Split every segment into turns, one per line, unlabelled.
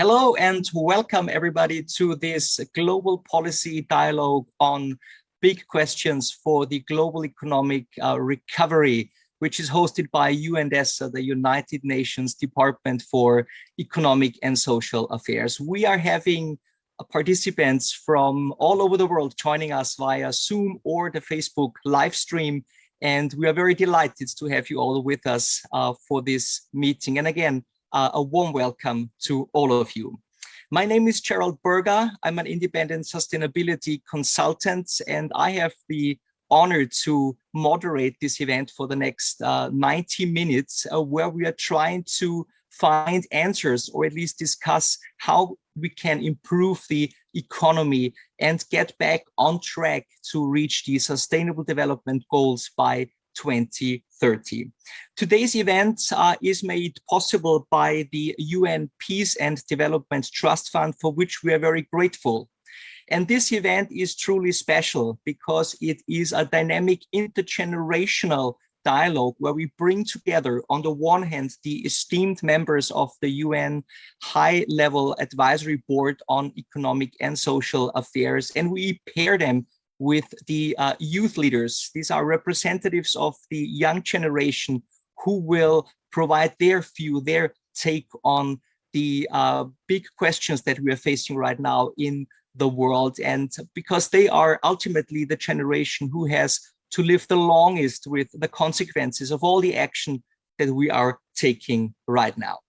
Hello and welcome everybody to this global policy dialogue on big questions for the global economic recovery, which is hosted by UN DESA, the United Nations Department for Economic and Social Affairs. We are having participants from all over the world joining us via Zoom or the Facebook live stream. And we are very delighted to have you all with us for this meeting. And again, a warm welcome to all of you. My name is Gerald Berger. I'm an independent sustainability consultant, and I have the honor to moderate this event for the next 90 minutes, where we are trying to find answers or at least discuss how we can improve the economy and get back on track to reach the Sustainable Development Goals by 2030. Today's event is made possible by the UN Peace and Development Trust Fund, for which we are very grateful. And this event is truly special because it is a dynamic intergenerational dialogue where we bring together, on the one hand, the esteemed members of the UN High-Level Advisory Board on Economic and Social Affairs, and we pair them with the youth leaders. These are representatives of the young generation who will provide their view, their take on the big questions that we are facing right now in the world. And because they are ultimately the generation who has to live the longest with the consequences of all the action that we are taking right now.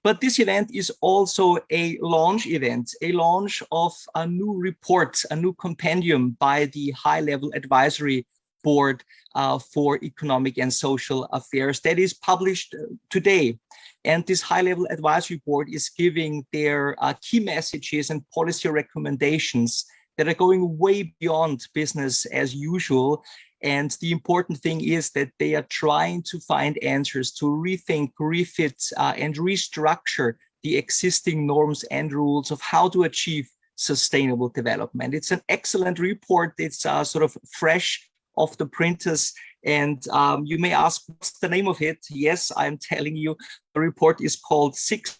But this event is also a launch event, a launch of a new report, a new compendium by the High-Level Advisory Board for Economic and Social Affairs that is published today. And this High-Level Advisory Board is giving their key messages and policy recommendations that are going way beyond business as usual. And the important thing is that they are trying to find answers to rethink, refit, and restructure the existing norms and rules of how to achieve sustainable development. It's an excellent report. It's sort of fresh off the printers. And you may ask, what's the name of it? Yes, I'm telling you, the report is called 6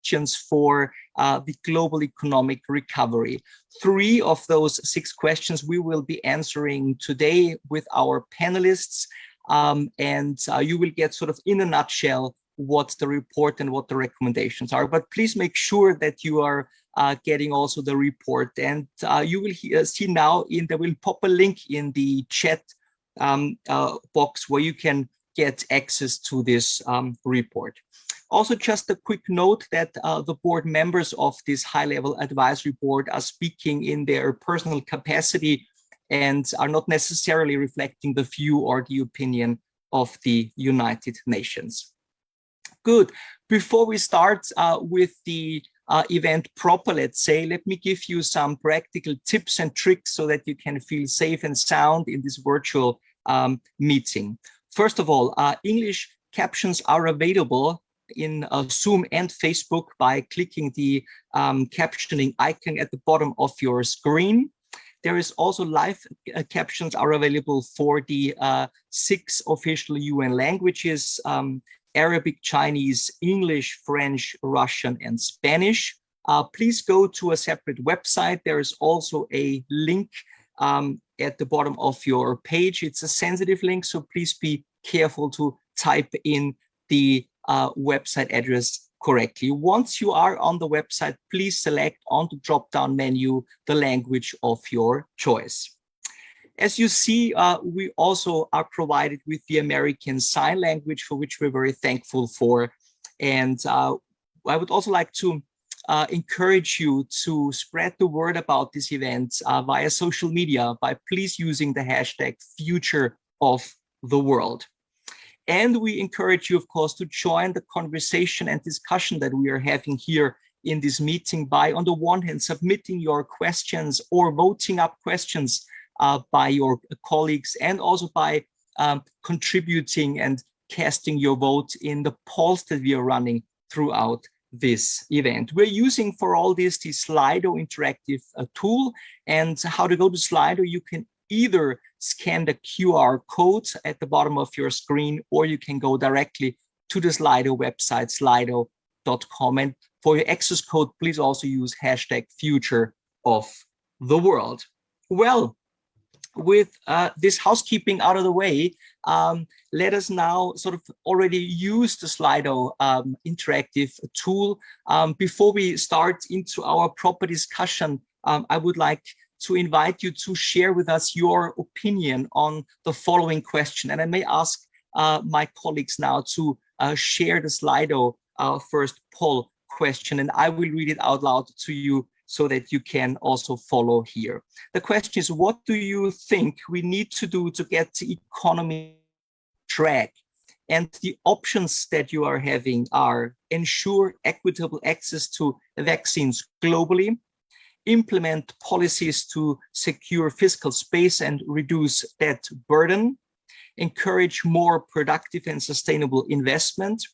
Questions for the Global Economic Recovery. 3 of those 6 questions we will be answering today with our panelists, and you will get sort of in a nutshell what the report and what the recommendations are. But please make sure that you are getting also the report, and you will see now there will pop a link in the chat box where you can get access to this report. Also, just a quick note that the board members of this high-level advisory board are speaking in their personal capacity and are not necessarily reflecting the view or the opinion of the United Nations. Good. Before we start with the event proper, let's say, let me give you some practical tips and tricks so that you can feel safe and sound in this virtual meeting. First of all, English captions are available in Zoom and Facebook by clicking the captioning icon at the bottom of your screen. There is also live captions are available for the 6 official UN languages, Arabic, Chinese, English, French, Russian, and Spanish. Please go to a separate website. There is also a link at the bottom of your page. It's a sensitive link, so please be careful to type in the website address correctly. Once you are on the website, please select on the drop-down menu the language of your choice. As you see, we also are provided with the American Sign Language, for which we're very thankful for. And I would also like to encourage you to spread the word about this event via social media by please using the hashtag Future of the World. And we encourage you, of course, to join the conversation and discussion that we are having here in this meeting by, on the one hand, submitting your questions or voting up questions by your colleagues, and also by contributing and casting your vote in the polls that we are running throughout this event. We're using for all this the Slido interactive tool. And how to go to Slido, you can either scan the QR code at the bottom of your screen, or you can go directly to the Slido website, #futureoftheworld.com. And for your access code, please also use #futureoftheworld. Well, with this housekeeping out of the way, let us now sort of already use the Slido interactive tool. Before we start into our proper discussion, I would like to invite you to share with us your opinion on the following question. And I may ask my colleagues now to share the Slido first poll question, and I will read it out loud to you so that you can also follow here. The question is, what do you think we need to do to get the economy on track? And the options that you are having are: ensure equitable access to vaccines globally, implement policies to secure fiscal space and reduce debt burden, encourage more productive and sustainable investment,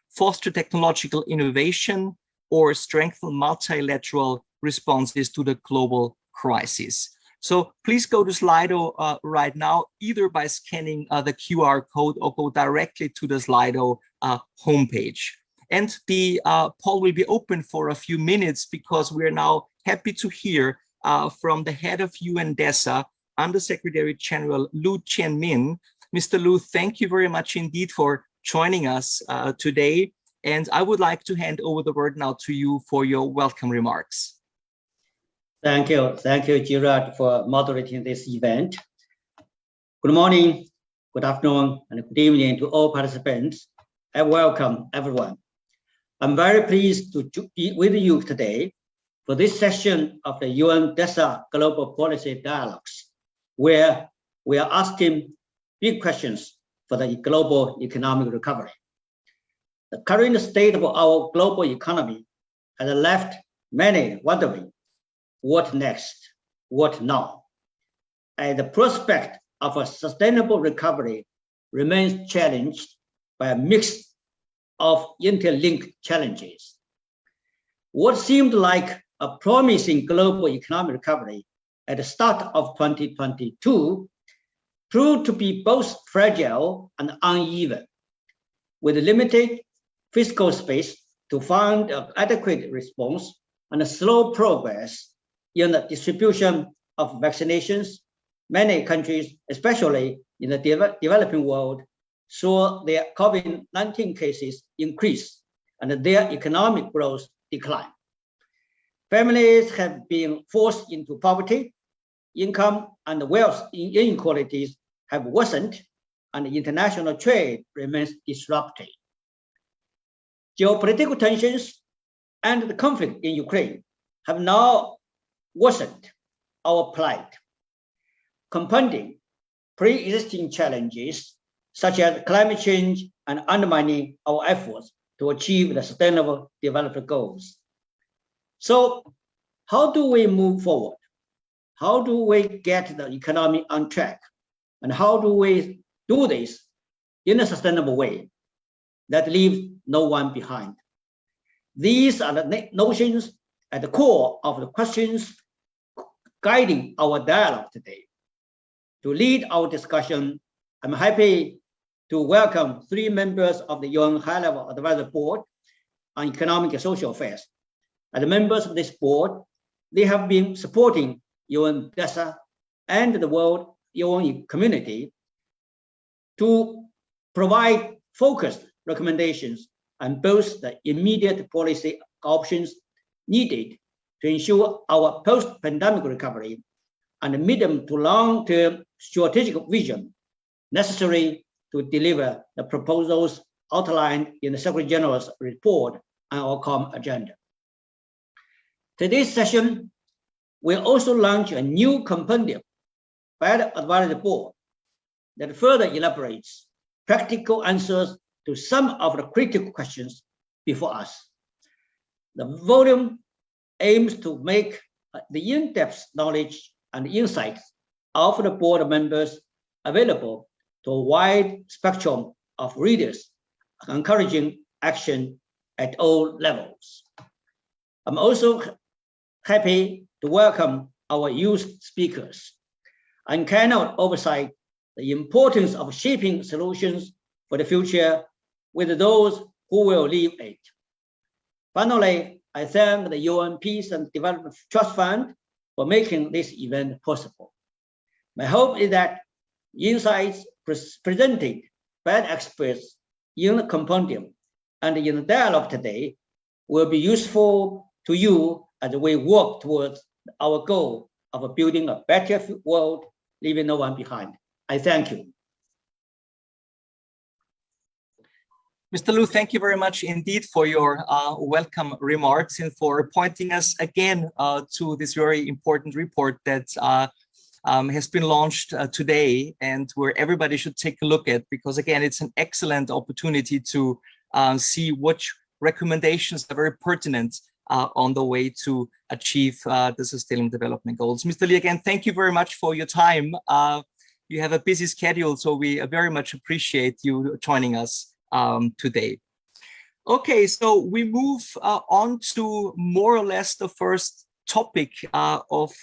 foster technological innovation, or strengthen multilateral responses to the global crisis. So please go to Slido right now, either by scanning the QR code or go directly to the Slido homepage. And the poll will be open for a few minutes because we are now happy to hear from the head of UN DESA, Under Secretary General Lu Jianmin. Mr. Lu, thank you very much indeed for joining us today. And I would like to hand over the word now to you for your welcome remarks.
Thank you, Gerard, for moderating this event. Good morning, good afternoon, and good evening to all participants, and welcome everyone. I'm very pleased to be with you today for this session of the UN DESA Global Policy Dialogues, where we are asking big questions for the global economic recovery. The current state of our global economy has left many wondering, what next, what now? And the prospect of a sustainable recovery remains challenged by a mix of interlinked challenges. What seemed like a promising global economic recovery at the start of 2022 proved to be both fragile and uneven, with limited fiscal space to find an adequate response and a slow progress in the distribution of vaccinations. Many countries, especially in the developing world, saw their COVID-19 cases increase and their economic growth decline. Families have been forced into poverty, income and wealth inequalities have worsened, and international trade remains disrupted. Geopolitical tensions and the conflict in Ukraine have now worsened our plight, compounding pre-existing challenges such as climate change and undermining our efforts to achieve the sustainable development goals. So how do we move forward? How do we get the economy on track? And how do we do this in a sustainable way that leaves no one behind? These are the notions at the core of the questions guiding our dialogue today. To lead our discussion, I'm happy to welcome 3 members of the UN High-Level Advisory Board on Economic and Social Affairs. As members of this board, they have been supporting UN DESA and the world UN community to provide focused recommendations on both the immediate policy options needed to ensure our post-pandemic recovery and the medium to long-term strategic vision necessary to deliver the proposals outlined in the Secretary General's report on our common agenda. Today's session will also launch a new compendium by the Advisory Board that further elaborates practical answers to some of the critical questions before us. The volume aims to make the in-depth knowledge and insights of the board members available to a wide spectrum of readers, encouraging action at all levels. I'm also happy to welcome our youth speakers and cannot overstate the importance of shaping solutions for the future with those who will lead it. Finally, I thank the UN Peace and Development Trust Fund for making this event possible. My hope is that insights presented by the experts in the compendium and in the dialogue today will be useful to you as we work towards our goal of building a better world, leaving no one behind. I thank you.
Mr. Liu, thank you very much indeed for your welcome remarks and for pointing us again to this very important report that has been launched today and where everybody should take a look at, because again, it's an excellent opportunity to see which recommendations are very pertinent on the way to achieve the Sustainable Development Goals. Mr. Li, again, thank you very much for your time. You have a busy schedule, so we very much appreciate you joining us today. Okay, so we move on to more or less the first topic of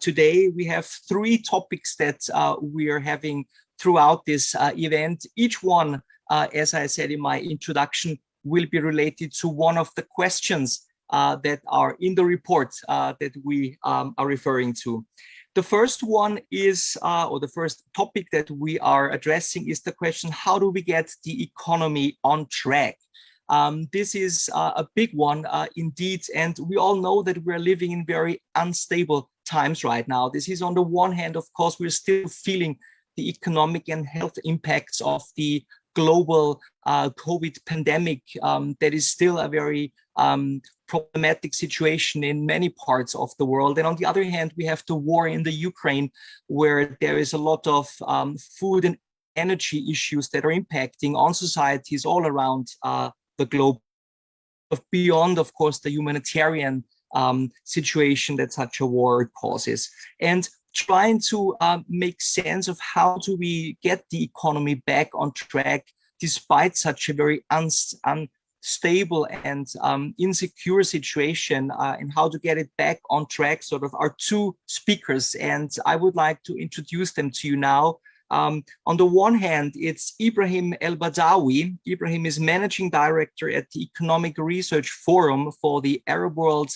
today. We have three topics that we are having throughout this event. Each one, as I said in my introduction, will be related to one of the questions that are in the report that we are referring to. The first one is, or the first topic that we are addressing is the question, how do we get the economy on track? This is a big one indeed, and we all know that we're living in very unstable times right now. This is on the one hand, of course, we're still feeling the economic and health impacts of the global COVID pandemic. That is still a very problematic situation in many parts of the world. And on the other hand, we have the war in the Ukraine, where there is a lot of food and energy issues that are impacting on societies all around the globe, beyond, of course, the humanitarian situation that such a war causes. And trying to make sense of how do we get the economy back on track despite such a very unstable and insecure situation, and how to get it back on track sort of are two speakers. And I would like to introduce them to you now. On the one hand, it's Ibrahim El-Badawi. Ibrahim is Managing Director at the Economic Research Forum for the Arab World,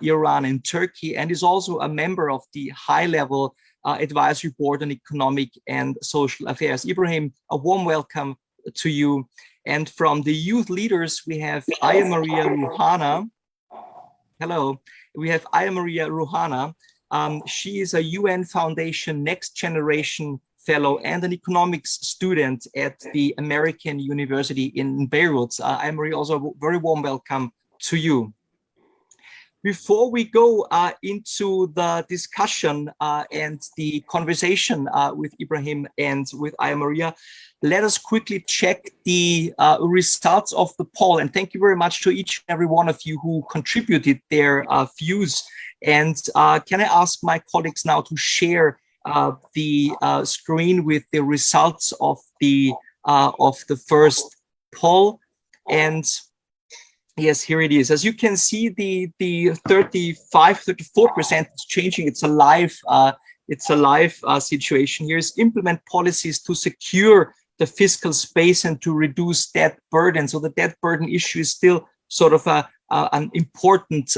Iran and Turkey, and is also a member of the high-level advisory board on economic and social affairs. Ibrahim, a warm welcome to you. And from the youth leaders, we have Aya Maria Ruhana. Hello, we have Aya Maria Ruhana. She is a UN Foundation Next Generation Fellow and an economics student at the American University in Beirut. Aya Maria, also a very warm welcome to you. Before we go into the discussion and the conversation with Ibrahim and with Aya Maria, let us quickly check the results of the poll. And thank you very much to each and every one of you who contributed their views. And can I ask my colleagues now to share the screen with the results of the first poll? And yes, here it is. As you can see, the 34% is changing. It's a live situation. Here's implement policies to secure the fiscal space and to reduce debt burden. So the debt burden issue is still sort of an important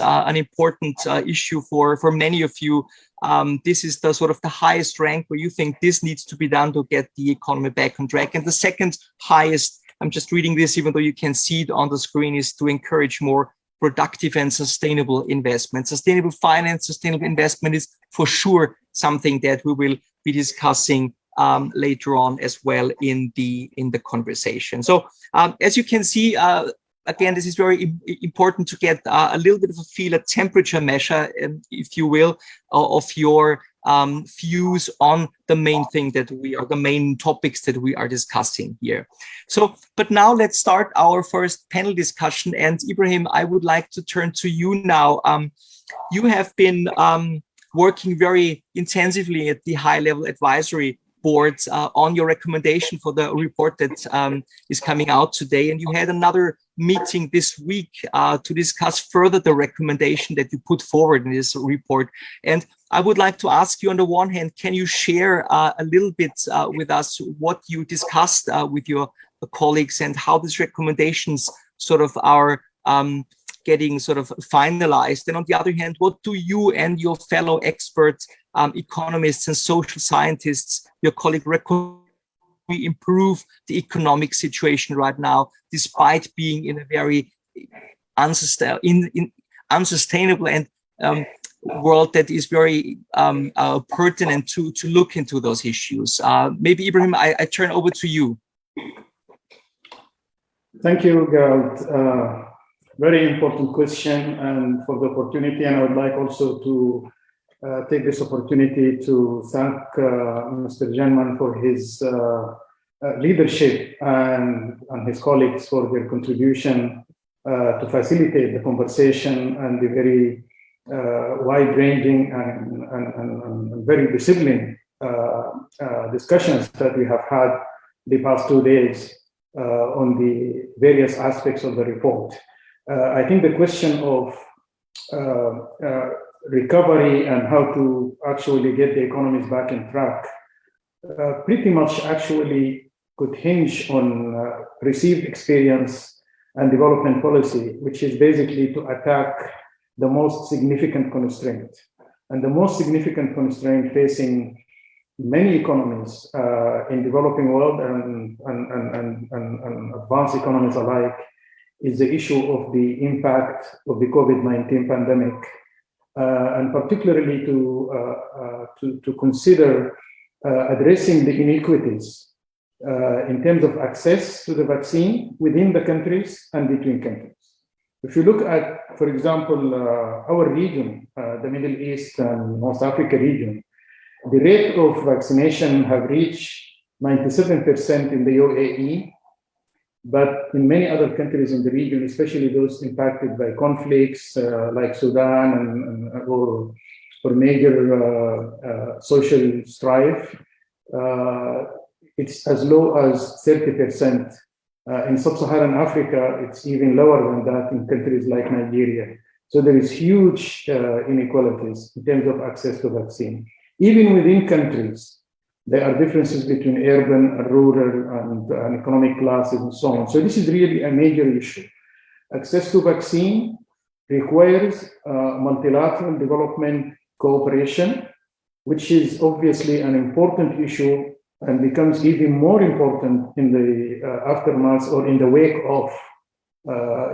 issue for many of you. This is the sort of the highest rank where you think this needs to be done to get the economy back on track. And the second highest, I'm just reading this, even though you can see it on the screen, is to encourage more productive and sustainable investment. Sustainable finance, sustainable investment is for sure something that we will be discussing later on as well in the conversation. So as you can see, again, this is very important to get a little bit of a feel, a temperature measure, if you will, of your views on the main thing that the main topics that we are discussing here. So, but now let's start our first panel discussion. And Ibrahim, I would like to turn to you now. You have been working very intensively at the high-level advisory boards on your recommendation for the report that is coming out today. And you had another meeting this week to discuss further the recommendation that you put forward in this report. And I would like to ask you, on the one hand, can you share a little bit with us what you discussed with your colleagues and how these recommendations sort of are getting sort of finalized? And on the other hand, what do you and your fellow experts, economists and social scientists, your colleague, recommend we improve the economic situation right now, despite being in a very unsustainable and world that is very pertinent to look into those issues? Maybe Ibrahim, I turn over to you.
Thank you, Gerald. Very important question and for the opportunity. And I would like also to take this opportunity to thank Mr. Genman for his leadership and his colleagues for their contribution to facilitate the conversation and the very wide-ranging and very disciplined discussions that we have had the past 2 days on the various aspects of the report. I think the question of recovery and how to actually get the economies back in track pretty much actually could hinge on received experience and development policy, which is basically to attack the most significant constraint. And the most significant constraint facing many economies in developing world and advanced economies alike is the issue of the impact of the COVID-19 pandemic, and particularly to consider addressing the inequities in terms of access to the vaccine within the countries and between countries. If you look at, for example, our region, the Middle East and North Africa region, the rate of vaccination have reached 97% in the UAE, but in many other countries in the region, especially those impacted by conflicts like Sudan or major social strife, it's as low as 30%. In sub-Saharan Africa, it's even lower than that in countries like Nigeria. So there is huge inequalities in terms of access to vaccine. Even within countries, there are differences between urban and rural and economic classes and so on. So this is really a major issue. Access to vaccine requires multilateral development cooperation, which is obviously an important issue and becomes even more important in the aftermath or in the wake of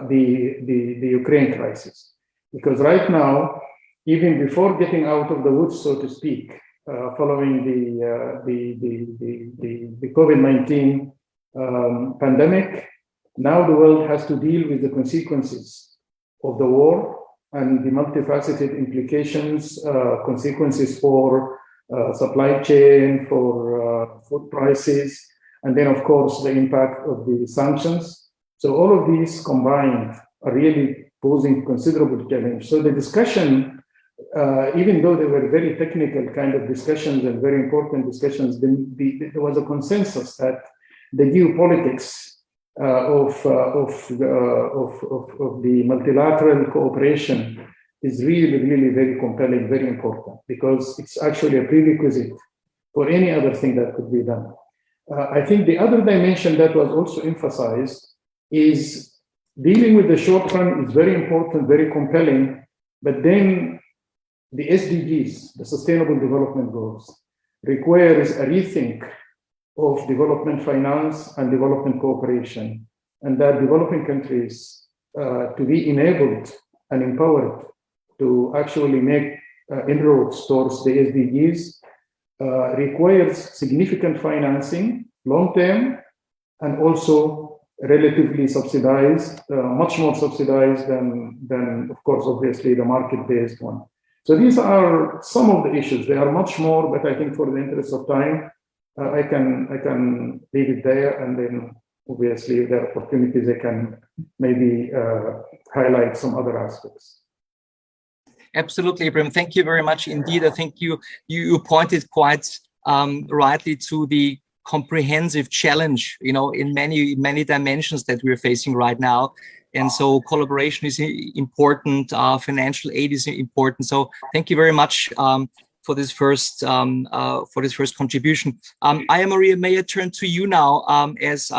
the Ukraine crisis. Because right now, even before getting out of the woods, so to speak, following the COVID-19 pandemic, now the world has to deal with the consequences of the war and the multifaceted implications, consequences for supply chain, for food prices, and then of course the impact of the sanctions. So all of these combined are really posing considerable challenge. So the discussion, even though they were very technical kind of discussions and very important discussions, there was a consensus that the geopolitics of the multilateral cooperation is really, really very compelling, very important, because it's actually a prerequisite for any other thing that could be done. I think the other dimension that was also emphasized is dealing with the short run is very important, very compelling, but then the SDGs, the Sustainable Development Goals, requires a rethink of development finance and development cooperation, and that developing countries to be enabled and empowered to actually make inroads towards the SDGs requires significant financing, long-term, and also relatively subsidized, much more subsidized than, of course, obviously the market-based one. So these are some of the issues. There are much more, but I think for the interest of time, I can leave it there, and then obviously if there are opportunities, I can maybe highlight some other aspects.
Absolutely, Ibrahim. Thank you very much indeed. I think you pointed quite rightly to the comprehensive challenge, in many dimensions that we're facing right now. And so collaboration is important. Financial aid is important. So thank you very much for this first contribution. Aya Maria, may I turn to you now as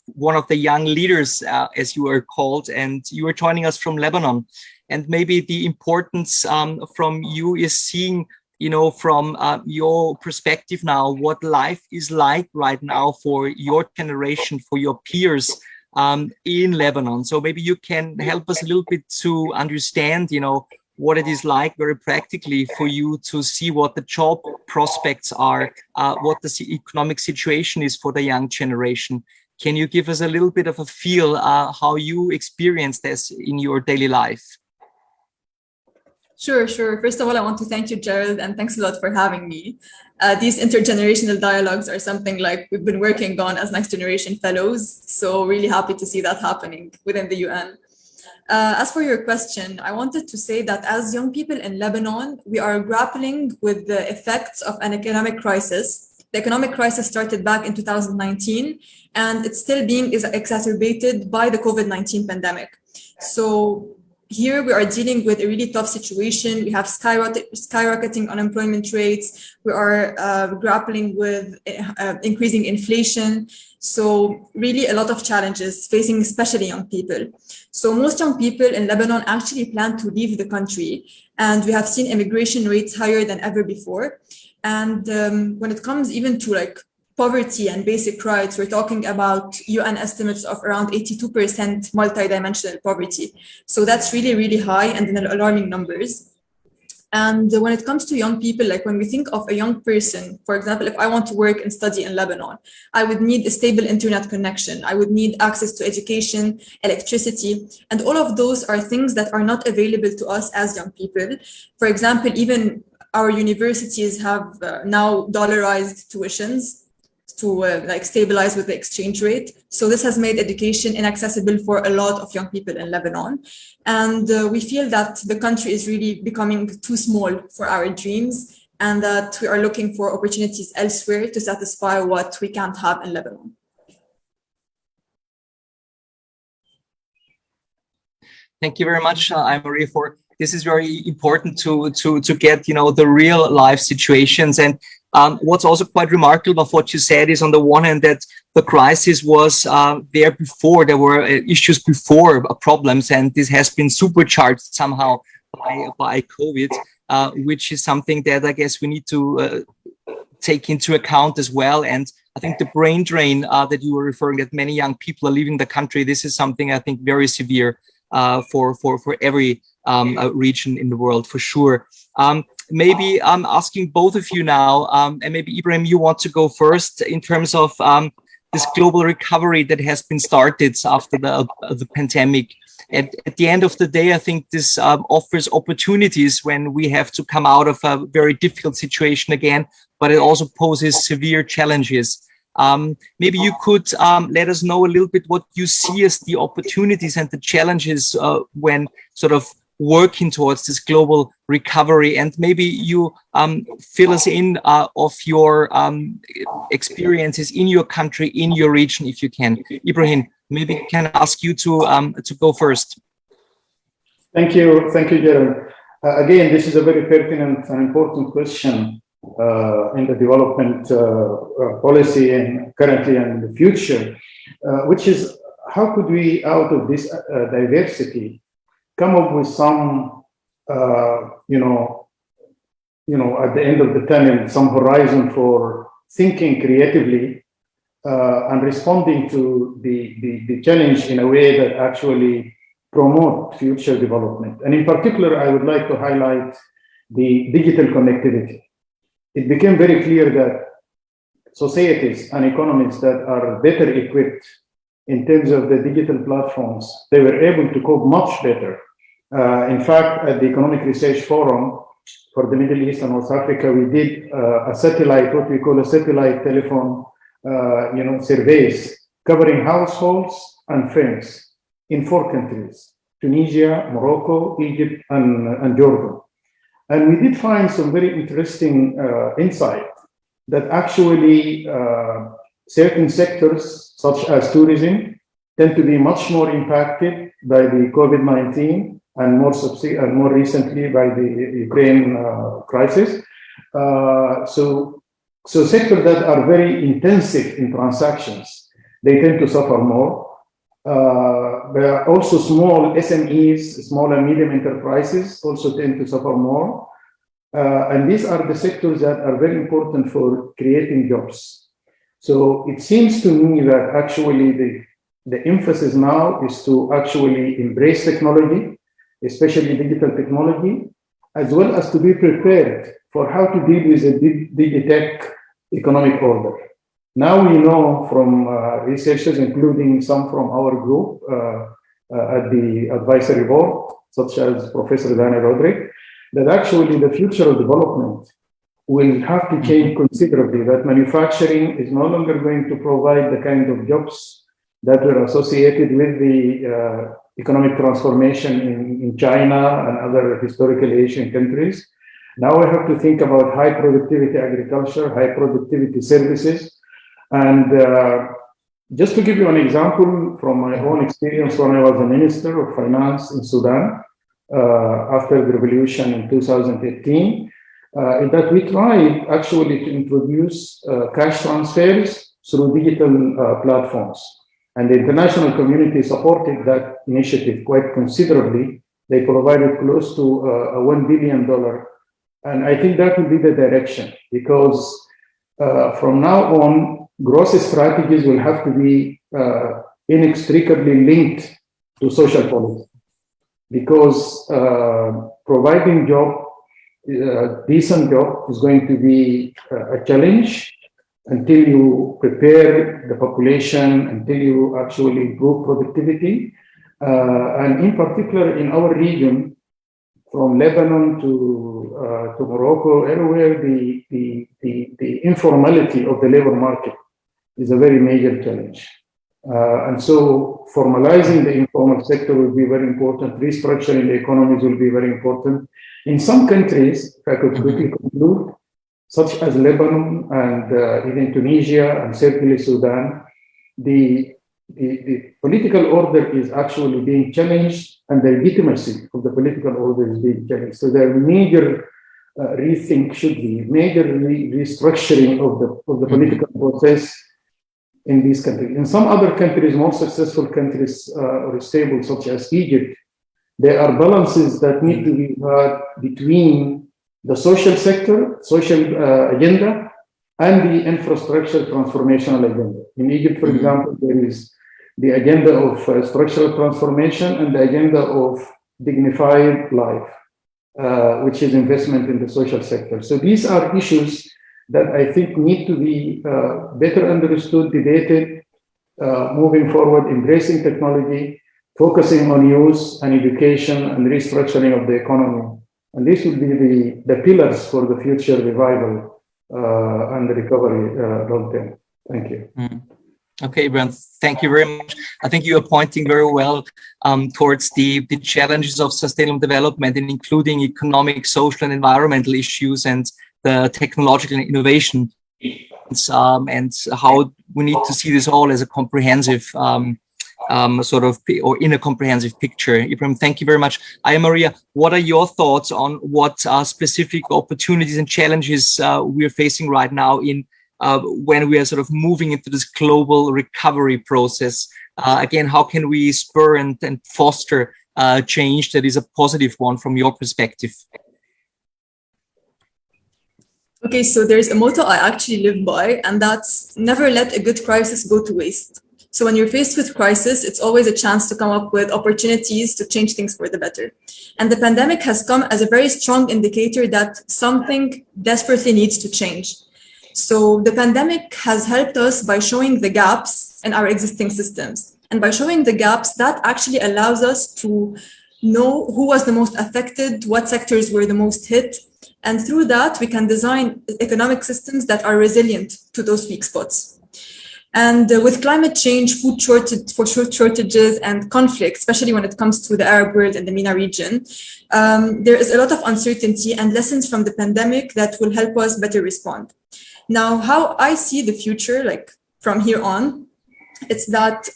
one of the young leaders, as you are called, and you are joining us from Lebanon. And maybe the importance from you is seeing, from your perspective now, what life is like right now for your generation, for your peers in Lebanon. So maybe you can help us a little bit to understand, what it is like very practically for you to see what the job prospects are, what the economic situation is for the young generation. Can you give us a little bit of a feel how you experience this in your daily life?
Sure. First of all, I want to thank you, Gerald, and thanks a lot for having me. These intergenerational dialogues are something like we've been working on as Next Generation Fellows, so really happy to see that happening within the UN. As for your question, I wanted to say that as young people in Lebanon, we are grappling with the effects of an economic crisis. The economic crisis started back in 2019, and it's still being exacerbated by the COVID-19 pandemic. So here we are dealing with a really tough situation. We have skyrocketing unemployment rates. We are grappling with increasing inflation. So really a lot of challenges facing especially young people. So most young people in Lebanon actually plan to leave the country, and we have seen immigration rates higher than ever before. And when it comes even to poverty and basic rights, we're talking about UN estimates of around 82% multidimensional poverty. So that's really, really high and in alarming numbers. And when it comes to young people, when we think of a young person, for example, if I want to work and study in Lebanon, I would need a stable internet connection. I would need access to education, electricity, and all of those are things that are not available to us as young people. For example, even our universities have now dollarized tuitions to stabilize with the exchange rate. So this has made education inaccessible for a lot of young people in Lebanon. And we feel that the country is really becoming too small for our dreams, and that we are looking for opportunities elsewhere to satisfy what we can't have in Lebanon.
Thank you very much, Marie, for this is very important to get, the real life situations. And what's also quite remarkable of what you said is, on the one hand, that the crisis was there before. There were issues before, problems, and this has been supercharged somehow by COVID, which is something that I guess we need to take into account as well. And I think the brain drain that you were referring, that many young people are leaving the country, this is something I think very severe for every region in the world, for sure. Maybe I'm asking both of you now, and maybe Ibrahim, you want to go first in terms of this global recovery that has been started after the pandemic. At the end of the day, I think this offers opportunities when we have to come out of a very difficult situation again, but it also poses severe challenges. Maybe you could let us know a little bit what you see as the opportunities and the challenges when sort of working towards this global recovery, and maybe you fill us in of your experiences in your country, in your region, if you can. Ibrahim, maybe can I ask you to go first?
Thank you, Gerald. Again, this is a very pertinent and important question in the development policy and currently and in the future, which is how could we, out of this diversity, come up with some, at the end of the tunnel, some horizon for thinking creatively and responding to the challenge in a way that actually promote future development. And in particular, I would like to highlight the digital connectivity. It became very clear that societies and economies that are better equipped in terms of the digital platforms, they were able to cope much better. In fact, at the Economic Research Forum for the Middle East and North Africa, we did a satellite, what we call a satellite telephone, surveys covering households and firms in 4 countries: Tunisia, Morocco, Egypt, and Jordan. And we did find some very interesting insight that actually certain sectors, such as tourism, tend to be much more impacted by the COVID-19 and more recently by the Ukraine crisis. So sectors that are very intensive in transactions, they tend to suffer more. There are also small SMEs, small and medium enterprises, also tend to suffer more. And these are the sectors that are very important for creating jobs. So it seems to me that actually the emphasis now is to actually embrace technology, especially digital technology, as well as to be prepared for how to deal with a digitech economic order. Now we know from researchers, including some from our group at the advisory board, such as Professor Dana Roderick, that actually the future of development will have to change considerably, that manufacturing is no longer going to provide the kind of jobs that were associated with the economic transformation in China and other historical Asian countries. Now we have to think about high productivity agriculture, high productivity services. And just to give you an example from my own experience when I was a Minister of Finance in Sudan after the revolution in 2018, that we tried actually to introduce cash transfers through digital platforms. And the international community supported that initiative quite considerably. They provided close to $1 billion. And I think that will be the direction, because from now on, growth strategies will have to be inextricably linked to social policy, because providing decent job is going to be a challenge until you prepare the population, until you actually improve productivity. And in particular, in our region, from Lebanon to Morocco, everywhere the informality of the labor market is a very major challenge. And so formalizing the informal sector will be very important. Restructuring the economies will be very important. In some countries, if I could quickly conclude, such as Lebanon and even Tunisia and certainly Sudan, the political order is actually being challenged, and the legitimacy of the political order is being challenged. So there are major rethink should be, major restructuring of the political process in these countries. In some other countries, more successful countries or stable, such as Egypt, there are balances that need to be had between the social sector, social agenda, and the infrastructure transformational agenda. In Egypt, for example, there is the agenda of structural transformation and the agenda of dignified life, which is investment in the social sector. So these are issues that I think need to be better understood, debated, moving forward, embracing technology, focusing on youth and education and restructuring of the economy. And this will be the pillars for the future revival and the recovery long term. Thank you.
Okay, Ibrahim, thank you very much. I think you are pointing very well towards the challenges of sustainable development, and including economic, social, and environmental issues, and the technological innovation, and how we need to see this all as a comprehensive or in a comprehensive picture. Ibrahim, thank you very much. Aya Maria, what are your thoughts on what are specific opportunities and challenges we are facing right now in when we are sort of moving into this global recovery process? Again, how can we spur and foster change that is a positive one from your perspective?
Okay, so there's a motto I actually live by, and that's never let a good crisis go to waste. So when you're faced with crisis, it's always a chance to come up with opportunities to change things for the better. And the pandemic has come as a very strong indicator that something desperately needs to change. So the pandemic has helped us by showing the gaps in our existing systems. And by showing the gaps, that actually allows us to know who was the most affected, what sectors were the most hit. And through that, we can design economic systems that are resilient to those weak spots. And with climate change, food shortages and conflict, especially when it comes to the Arab world and the MENA region, there is a lot of uncertainty and lessons from the pandemic that will help us better respond. Now, how I see the future, like from here on, it's that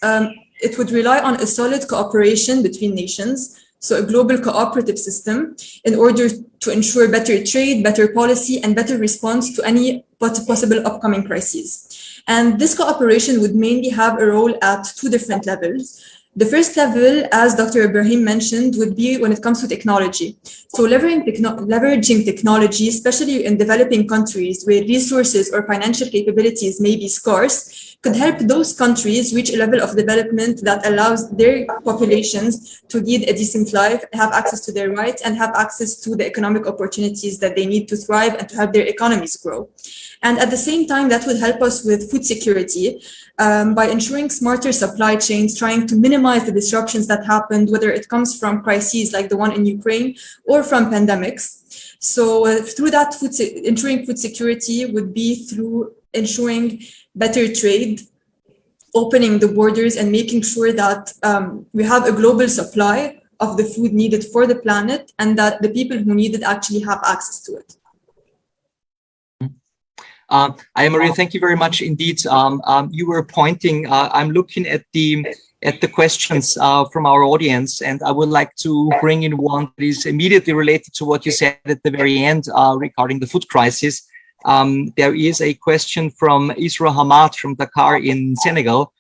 it would rely on a solid cooperation between nations, so a global cooperative system, in order to ensure better trade, better policy, and better response to any possible upcoming crises. And this cooperation would mainly have a role at two different levels. The first level, as Dr. Ibrahim mentioned, would be when it comes to technology. So leveraging technology, especially in developing countries where resources or financial capabilities may be scarce, could help those countries reach a level of development that allows their populations to lead a decent life, have access to their rights, and have access to the economic opportunities that they need to thrive and to have their economies grow. And at the same time, that would help us with food security by ensuring smarter supply chains, trying to minimize the disruptions that happened, whether it comes from crises like the one in Ukraine or from pandemics. So through that, ensuring food security would be through ensuring better trade, opening the borders, and making sure that we have a global supply of the food needed for the planet, and that the people who need it actually have access to it.
Maria, thank you very much indeed. You were pointing, I'm looking at the questions from our audience, and I would like to bring in one that is immediately related to what you said at the very end regarding the food crisis. There is a question from Isra Hamad from Dakar in Senegal.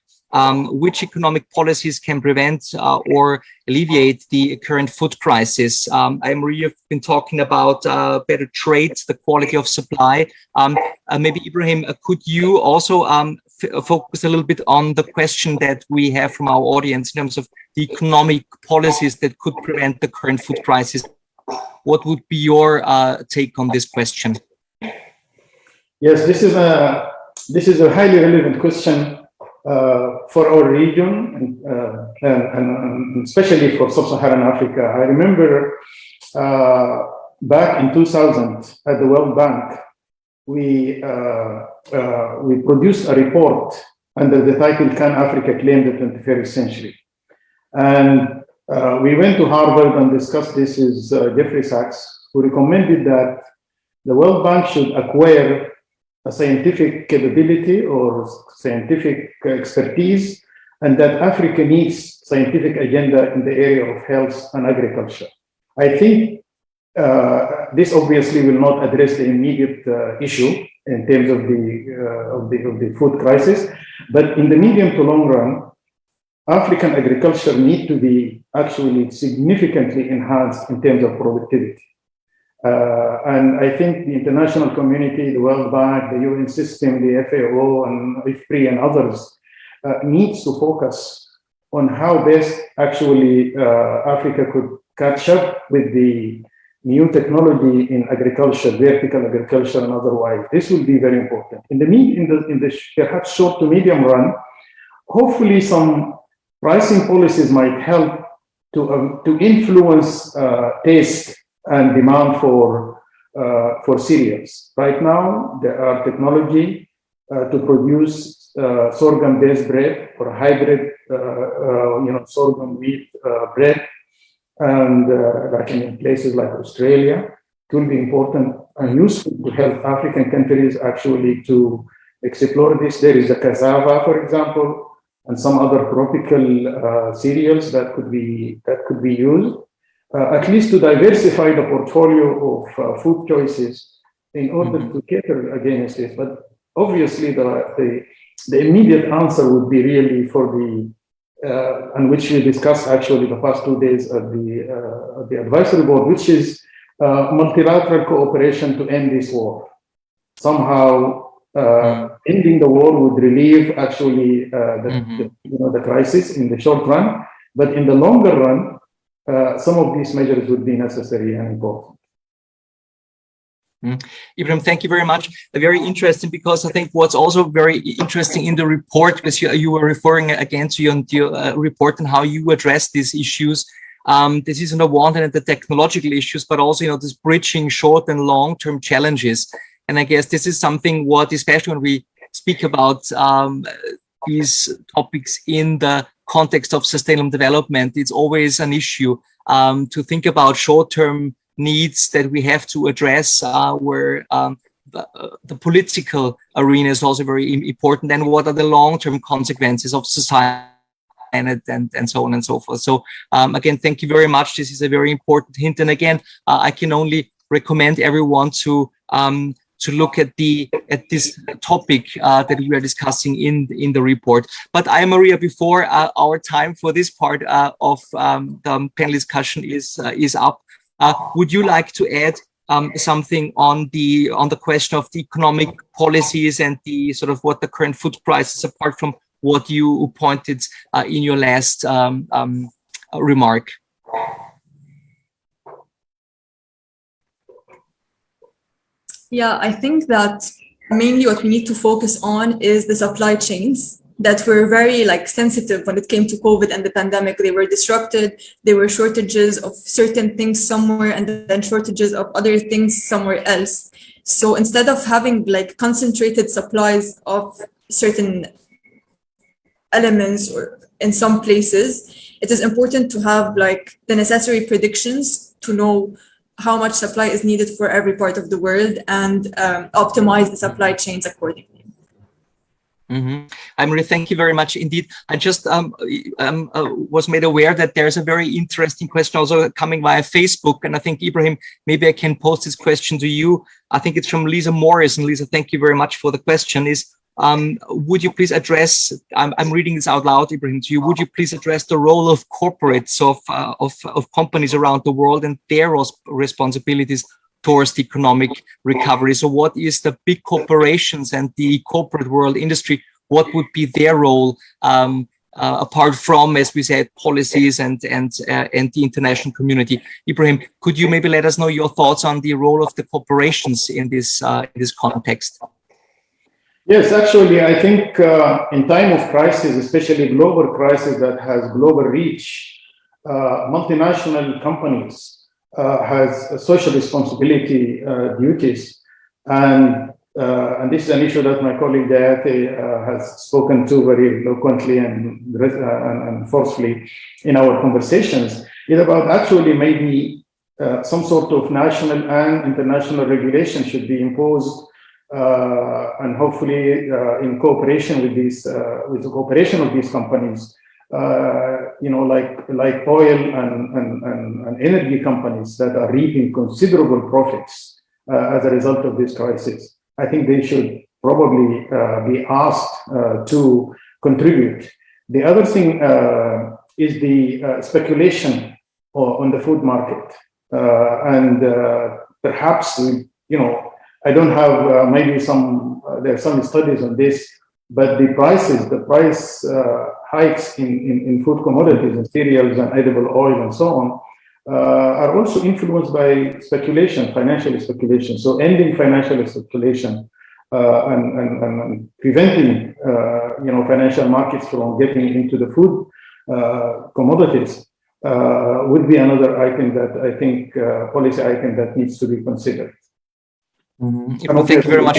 Which economic policies can prevent or alleviate the current food crisis? Maria, you've been talking about better trade, the quality of supply. Maybe Ibrahim, could you also focus a little bit on the question that we have from our audience in terms of the economic policies that could prevent the current food crisis? What would be your take on this question?
Yes, this is a highly relevant question for our region and especially for sub-Saharan Africa. I remember back in 2000 at the World Bank, we produced a report under the title "Can Africa Claim the 21st Century?" And we went to Harvard and discussed this with Jeffrey Sachs, who recommended that the World Bank should acquire a scientific capability or scientific expertise, and that Africa needs scientific agenda in the area of health and agriculture. I think this obviously will not address the immediate issue in terms of the food crisis, but in the medium to long run, African agriculture need to be actually significantly enhanced in terms of productivity. And I think the international community, the World Bank, the UN system, the FAO and IFPRI and others needs to focus on how best actually Africa could catch up with the new technology in agriculture, vertical agriculture and otherwise. This will be very important. In the perhaps short to medium run, hopefully some pricing policies might help to influence taste and demand for cereals. Right now, there are technology to produce sorghum-based bread or hybrid, sorghum wheat bread, and like in places like Australia, it will be important and useful to help African countries actually to explore this. There is a cassava, for example, and some other tropical cereals that could be used. At least to diversify the portfolio of food choices in order to cater against this. But obviously, the immediate answer would be really for the, and which we discussed actually the past 2 days at the advisory board, which is multilateral cooperation to end this war. Somehow, ending the war would relieve actually the crisis in the short run, but in the longer run, some of these measures would be necessary and important.
Ibrahim, thank you very much. Very interesting, because I think what's also very interesting in the report, because you were referring again to your report and how you address these issues. This is on the one hand the technological issues, but also this bridging short and long-term challenges. And I guess this is something what, especially when we speak about these topics in the context of sustainable development, it's always an issue to think about short-term needs that we have to address, where the political arena is also very important, and what are the long-term consequences of society and so on and so forth. So again, thank you very much. This is a very important hint, and again, I can only recommend everyone to to look at this topic that we are discussing in the report. But Maria, before our time for this part of the panel discussion is up, would you like to add something on the question of the economic policies and the sort of what the current food prices, apart from what you pointed in your last remark?
Yeah, I think that mainly what we need to focus on is the supply chains that were very sensitive when it came to COVID and the pandemic. They were disrupted. There were shortages of certain things somewhere and then shortages of other things somewhere else. So instead of having concentrated supplies of certain elements or in some places, it is important to have the necessary predictions to know how much supply is needed for every part of the world and optimize the supply chains accordingly.
Maria, thank you very much indeed. I just was made aware that there's a very interesting question also coming via Facebook, and I think, Ibrahim, maybe I can post this question to you. I think it's from Lisa Morris, and Lisa, thank you very much for the question. Would you please address, I'm reading this out loud, Ibrahim, to you, would you please address the role of corporates, of companies around the world and their responsibilities towards the economic recovery? So what is the big corporations and the corporate world industry, what would be their role apart from, as we said, policies and the international community? Ibrahim, could you maybe let us know your thoughts on the role of the corporations in this context?
Yes, actually, I think in time of crisis, especially global crisis that has global reach, multinational companies has social responsibility duties, and this is an issue that my colleague Dayate has spoken to very eloquently and forcefully in our conversations. It's about actually maybe some sort of national and international regulation should be imposed. And hopefully, in cooperation with the cooperation of these companies, like oil and energy companies that are reaping considerable profits as a result of this crisis. I think they should probably be asked to contribute. The other thing is the speculation on the food market, and perhaps I don't have there are some studies on this, but the price hikes in food commodities and cereals and edible oil and so on are also influenced by speculation, financial speculation. So ending financial speculation and preventing financial markets from getting into the food commodities would be another item that I think policy item that needs to be considered.
Thank you very much.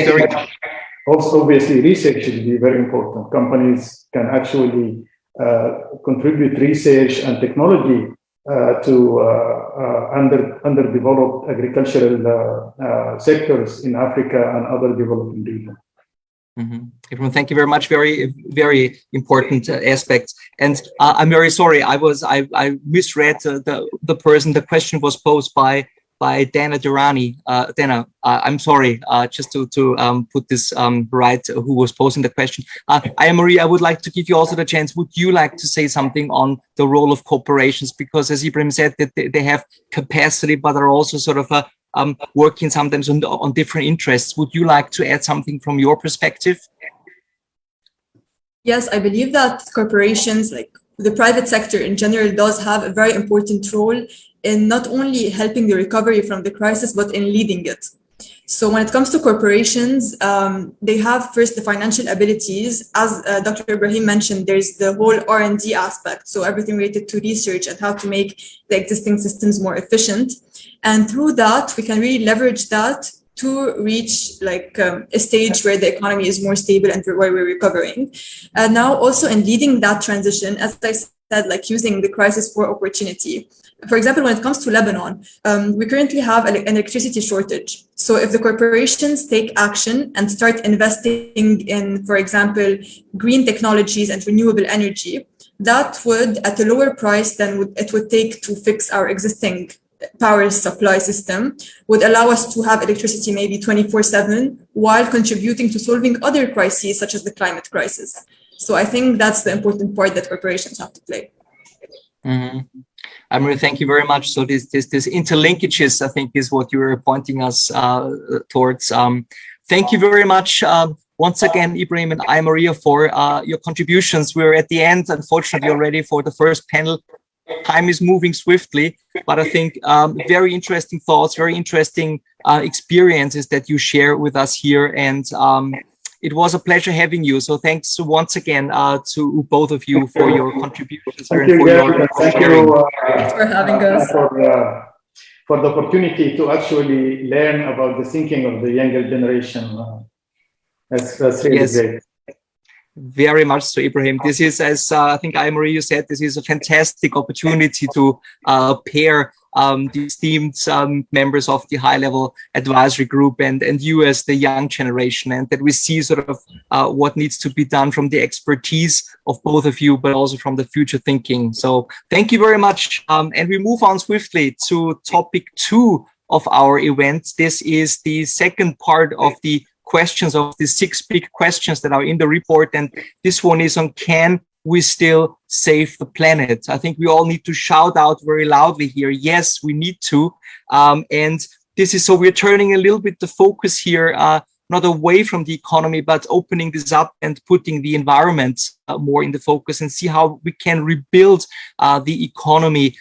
Also, obviously, research should be very important. Companies can actually contribute research and technology to underdeveloped agricultural sectors in Africa and other developing regions.
Everyone, thank you very much. Very, very important aspects. And I'm very sorry. I misread the person. The question was posed by Dana Durrani. Dana, I'm sorry, just to put this right, who was posing the question. Maria, I would like to give you also the chance. Would you like to say something on the role of corporations? Because as Ibrahim said, that they have capacity, but are also sort of working sometimes on different interests. Would you like to add something from your perspective?
Yes, I believe that corporations, like the private sector in general, does have a very important role in not only helping the recovery from the crisis, but in leading it. So when it comes to corporations, they have first the financial abilities. As Dr. Ibrahim mentioned, there's the whole R&D aspect. So everything related to research and how to make the existing systems more efficient. And through that, we can really leverage that to reach a stage where the economy is more stable and where we're recovering. And now also in leading that transition, as I said, using the crisis for opportunity. For example, when it comes to Lebanon, we currently have an electricity shortage. So if the corporations take action and start investing in, for example, green technologies and renewable energy, that would, at a lower price than it would take to fix our existing power supply system would allow us to have electricity maybe 24/7 while contributing to solving other crises such as the climate crisis. So I think that's the important part that corporations have to play.
Mm-hmm. Amri, thank you very much. So this interlinkages, I think, is what you were pointing us towards. Thank you very much once again, Ibrahim and Maria, for your contributions. We're at the end, unfortunately, already for the first panel. Time is moving swiftly, but I think very interesting thoughts, very interesting experiences that you share with us here. And it was a pleasure having you. So thanks once again to both of you for your contributions.
Thank you,
for sharing.
Thanks for having us.
For the opportunity to actually learn about the thinking of the younger generation. That's really great.
Very much so, Ibrahim. This is, as I think Marie, you said, this is a fantastic opportunity to pair the esteemed members of the high-level advisory group and you as the young generation, and that we see sort of what needs to be done from the expertise of both of you, but also from the future thinking. So thank you very much. And we move on swiftly to topic 2 of our event. This is the second part of the questions of the 6 big questions that are in the report. And this one is on, can we still save the planet? I think we all need to shout out very loudly here. Yes, we need to. And this is, so we're turning a little bit the focus here, not away from the economy, but opening this up and putting the environment more in the focus, and see how we can rebuild the economy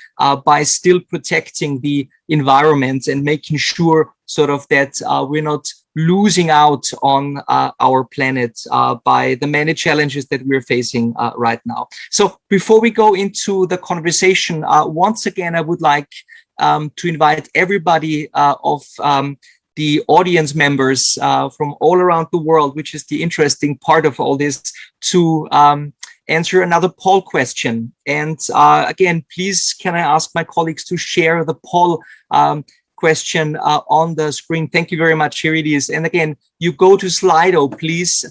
by still protecting the environment and making sure sort of that we're not losing out on our planet by the many challenges that we're facing right now. So before we go into the conversation, once again, I would like to invite everybody of the audience members from all around the world, which is the interesting part of all this, to answer another poll question. And again, please, can I ask my colleagues to share the poll question on the screen? Thank you very much. Here it is. And again, you go to Slido, please,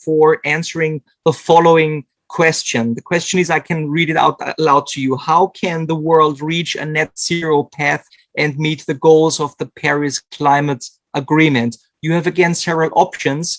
for answering the following question. The question is, I can read it out loud to you. How can the world reach a net zero path and meet the goals of the Paris Climate Agreement? You have again several options.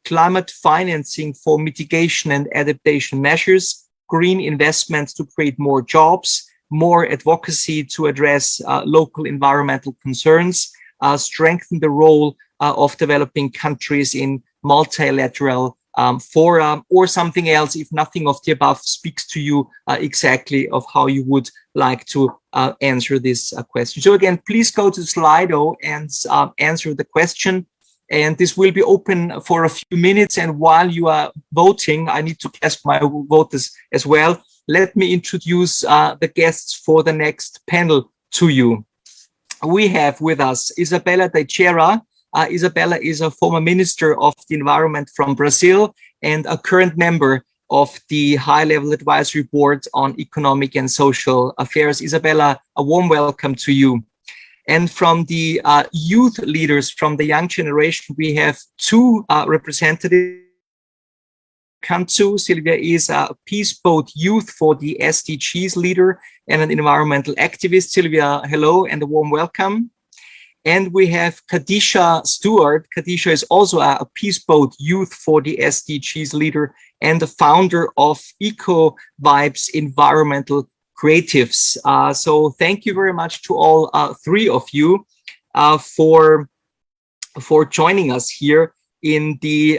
Climate financing for mitigation and adaptation measures, green investments to create more jobs, more advocacy to address local environmental concerns, strengthen the role of developing countries in multilateral fora, or something else, if nothing of the above speaks to you exactly of how you would like to answer this question. So again, please go to Slido and answer the question. And this will be open for a few minutes. And while you are voting, I need to cast my vote as well. Let me introduce the guests for the next panel to you. We have with us Isabella Teixeira. Isabella is a former Minister of the Environment from Brazil and a current member of the High-Level Advisory Board on Economic and Social Affairs. Isabella, a warm welcome to you. And from the youth leaders from the young generation, we have 2 representatives. Kanzu Silvia is a Peace Boat Youth for the SDGs leader and an environmental activist. Silvia, hello and a warm welcome. And we have Kadisha Stewart. Kadisha is also a Peace Boat Youth for the SDGs leader and the founder of Eco Vibes Environmental Creatives. So thank you very much to all 3 of you for joining us here in the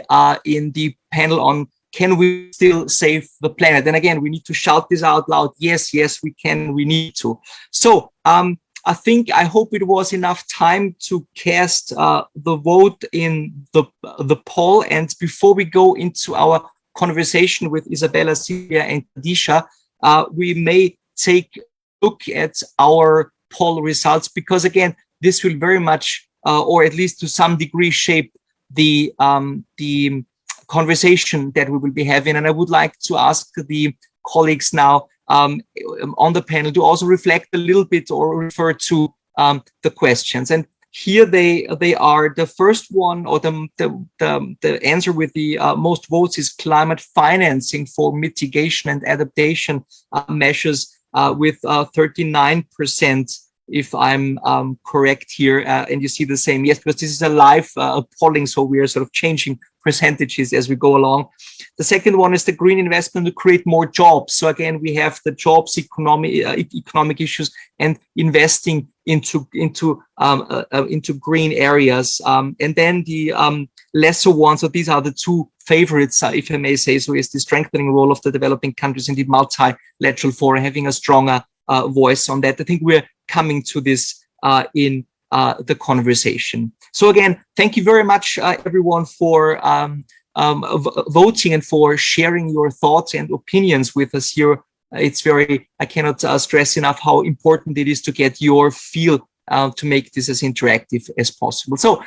panel on, can we still save the planet? And again, we need to shout this out loud. Yes, yes, we can, we need to. So I hope it was enough time to cast the vote in the poll. And before we go into our conversation with Isabella, Silvia, and Kadisha, we may take a look at our poll results, because again, this will very much, or at least to some degree, shape the conversation that we will be having. And I would like to ask the colleagues now on the panel to also reflect a little bit or refer to the questions. And here they are. The first one, or the answer with the most votes, is climate financing for mitigation and adaptation measures with 39% if I'm correct here, and you see the same. Yes, because this is a live polling, so we are sort of changing percentages as we go along. The second one is the green investment to create more jobs. So again, we have the jobs, economic issues, and investing into green areas. And then the lesser ones, so these are the two favorites, if I may say so, is the strengthening role of the developing countries in the multilateral forum, having a stronger voice on that. I think we're coming to this in the conversation. So again, thank you very much, everyone, for voting and for sharing your thoughts and opinions with us here. It's very, I cannot stress enough how important it is to get your feel to make this as interactive as possible. So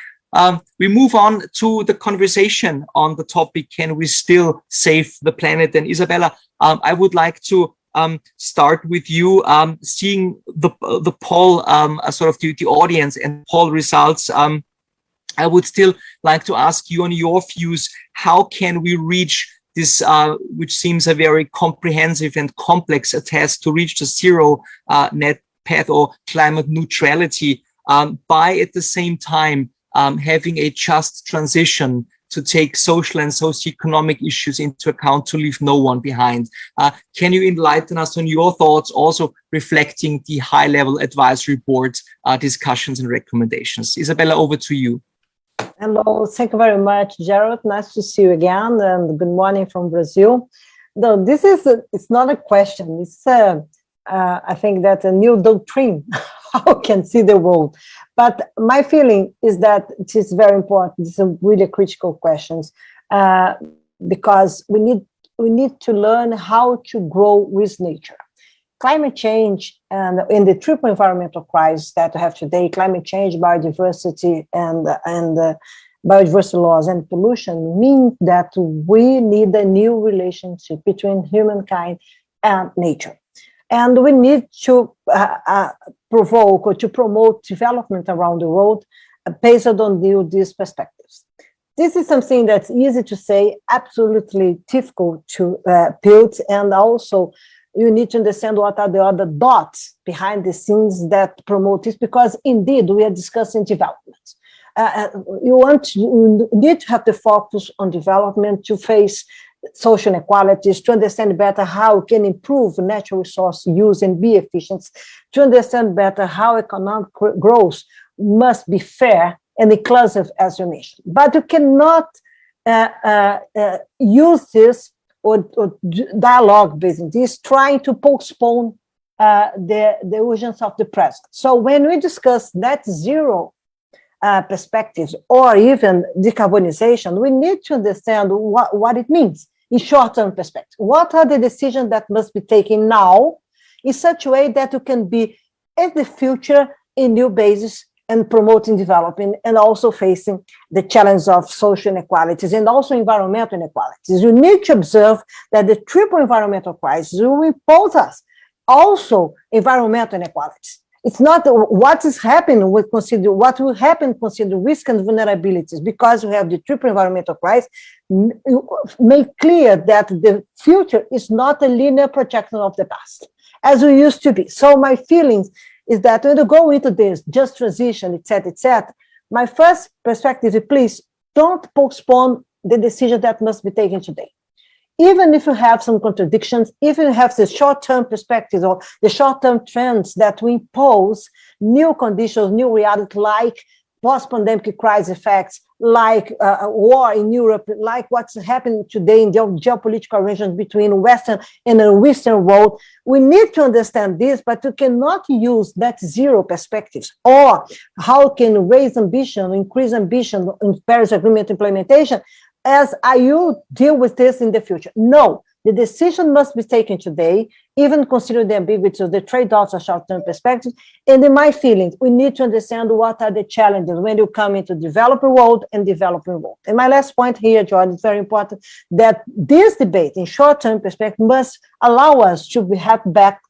we move on to the conversation on the topic, can we still save the planet? And Isabella, I would like to start with you, seeing the poll, sort of the audience and poll results. I would still like to ask you on your views, how can we reach this, which seems a very comprehensive and complex task, to reach the zero net path or climate neutrality, by at the same time having a just transition to take social and socioeconomic issues into account, to leave no one behind. Can you enlighten us on your thoughts, also reflecting the high-level advisory board discussions and recommendations? Isabella, over to you.
Hello, thank you very much, Gerald. Nice to see you again, and good morning from Brazil. No, this is it's not a question. It's I think that's a new doctrine. How can see the world? But my feeling is that it is very important. These are really critical questions, because we need to learn how to grow with nature. Climate change and in the triple environmental crisis that we have today, climate change, biodiversity, and biodiversity laws and pollution, mean that we need a new relationship between humankind and nature. And we need to provoke or to promote development around the world based on these perspectives. This is something that's easy to say, absolutely difficult to build, and also you need to understand what are the other dots behind the scenes that promote this, because indeed we are discussing development. You need to have the focus on development to face social inequalities, to understand better how we can improve natural resource use and be efficient, to understand better how economic growth must be fair and inclusive, as you mentioned. But you cannot use this or dialogue based on this, trying to postpone the urgency of the present. So when we discuss net zero perspectives or even decarbonization, we need to understand what it means in short-term perspective. What are the decisions that must be taken now in such a way that you can be in the future in new bases and promoting development, and also facing the challenge of social inequalities and also environmental inequalities. You need to observe that the triple environmental crisis will impose us also environmental inequalities. It's not what is happening with consider what will happen consider risk and vulnerabilities, because we have the triple environmental crisis. Make clear that the future is not a linear projection of the past as we used to be. So my feelings is that when you go into this just transition, etc., my first perspective is, please don't postpone the decision that must be taken today. Even if you have some contradictions, even if you have the short-term perspectives or the short-term trends that will impose new conditions, new reality, like post-pandemic crisis effects, like war in Europe, like what's happening today in the geopolitical arrangements between Western and the Western world. We need to understand this, but we cannot use net zero perspectives or how can raise ambition, increase ambition in Paris Agreement implementation as you deal with this in the future. No, the decision must be taken today, even consider the ambiguity of the trade-offs of short-term perspectives. And in my feelings, we need to understand what are the challenges when you come into developing world and developing world. And my last point here, Jordan, is very important, that this debate in short-term perspective must allow us to have back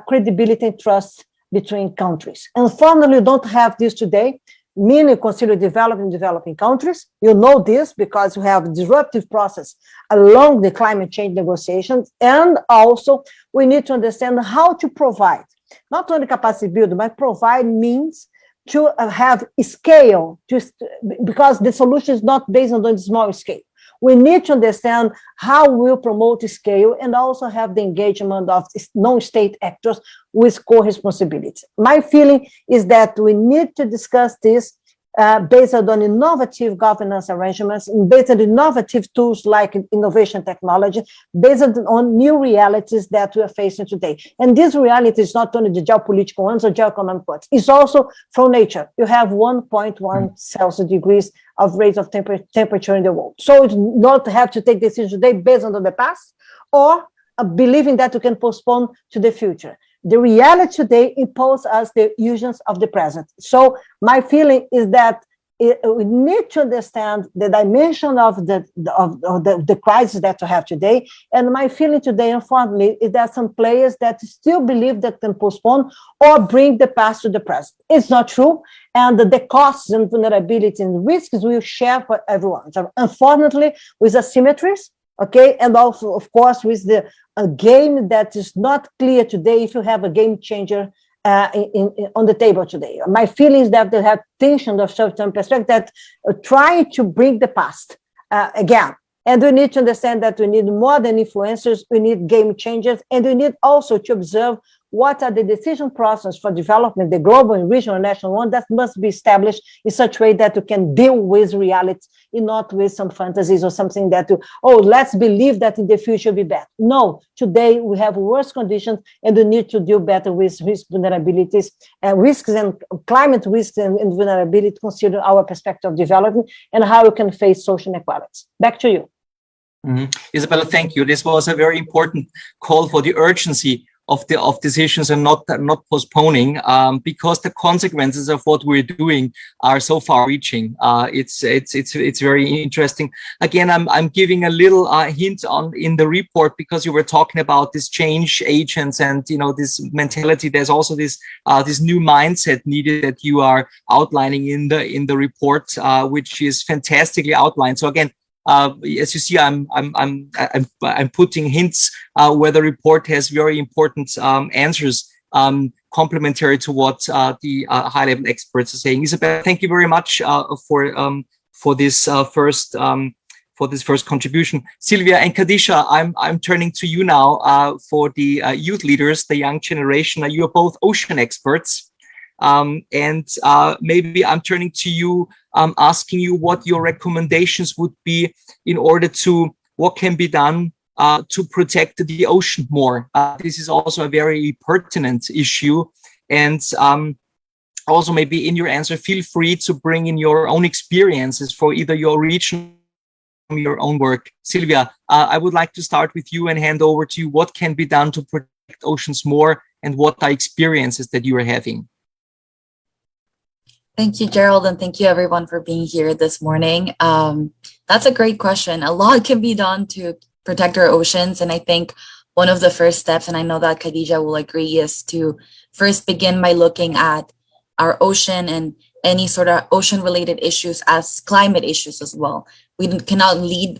credibility and trust between countries. And finally, you don't have this today, meaning consider developing countries. You know this because you have a disruptive process along the climate change negotiations. And also we need to understand how to provide not only capacity building, but provide means to have scale, because the solution is not based on the small scale. We need to understand how we'll promote scale and also have the engagement of non-state actors with co-responsibility. My feeling is that we need to discuss this based on innovative governance arrangements, based on innovative tools like innovation technology, based on new realities that we are facing today. And this reality is not only the geopolitical ones or geoeconomic ones, it's also from nature. You have 1.1 Celsius degrees of rate of temperature in the world. So it's not have to take decisions today based on the past or believing that you can postpone to the future. The reality today imposes us the illusions of the present. So my feeling is that we need to understand the dimension of the crisis that we have today. And my feeling today, unfortunately, is that some players that still believe that can postpone or bring the past to the present. It's not true. And the costs and vulnerabilities and risks will share for everyone. So unfortunately, with asymmetries, okay, and also, of course, with a game that is not clear today if you have a game changer on the table today. My feeling is that they have tension of short-term perspective that trying to bring the past again. And we need to understand that we need more than influencers, we need game changers, and we need also to observe what are the decision process for development, the global and regional and national one that must be established in such a way that you can deal with reality and not with some fantasies or something that, let's believe that in the future will be better. No, today we have worse conditions and we need to deal better with risk vulnerabilities and risks and climate risks and vulnerability, consider our perspective of development and how we can face social inequalities. Back to you.
Isabella, thank you. This was a very important call for the urgency of decisions and not postponing, because the consequences of what we're doing are so far reaching. It's very interesting. Again, I'm giving a little hint in the report, because you were talking about this change agents and this mentality. There's also this new mindset needed that you are outlining in the report, which is fantastically outlined. So again, as you see, I'm putting hints where the report has very important answers complementary to what the high-level experts are saying. Isabel, thank you very much for this first contribution. Sylvia and Khadija, I'm turning to you now for the youth leaders, the young generation. You are both ocean experts. Maybe I'm turning to you, asking you what your recommendations would be in order to, what can be done to protect the ocean more. This is also a very pertinent issue. And also maybe in your answer, feel free to bring in your own experiences for either your region or your own work. Sylvia, I would like to start with you and hand over to you. What can be done to protect oceans more, and what are experiences that you are having?
Thank you, Gerald, and thank you everyone for being here this morning. That's a great question. A lot can be done to protect our oceans, and I think one of the first steps, and I know that Khadija will agree, is to first begin by looking at our ocean and any sort of ocean-related issues as climate issues as well. We cannot we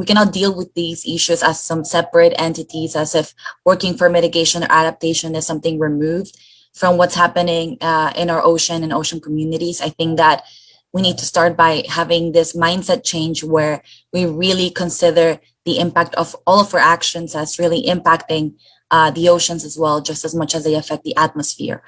cannot deal with these issues as some separate entities, as if working for mitigation or adaptation is something removed from what's happening in our ocean and ocean communities. I think that we need to start by having this mindset change where we really consider the impact of all of our actions as really impacting the oceans as well, just as much as they affect the atmosphere.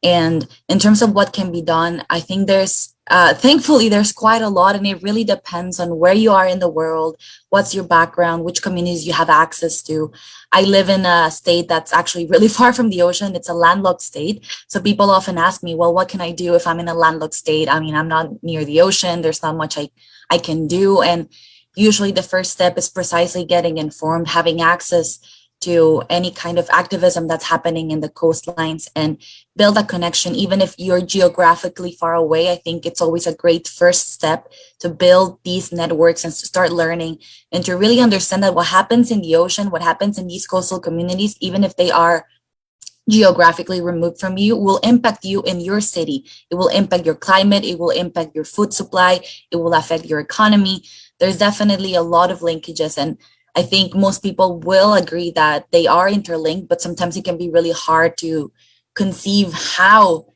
And in terms of what can be done, I think thankfully there's quite a lot, and it really depends on where you are in the world, what's your background, which communities you have access to. I live in a state that's actually really far from the ocean. It's a landlocked state. So people often ask me, well, what can I do if I'm in a landlocked state? I mean, I'm not near the ocean. There's not much I can do. And usually the first step is precisely getting informed, having access to any kind of activism that's happening in the coastlines, and build a connection. Even if you're geographically far away, I think it's always a great first step to build these networks and to start learning and to really understand that what happens in the ocean, what happens in these coastal communities, even if they are geographically removed from you, will impact you in your city. It will impact your climate. It will impact your food supply. It will affect your economy. There's definitely a lot of linkages, and I think most people will agree that they are interlinked, but sometimes it can be really hard to conceive how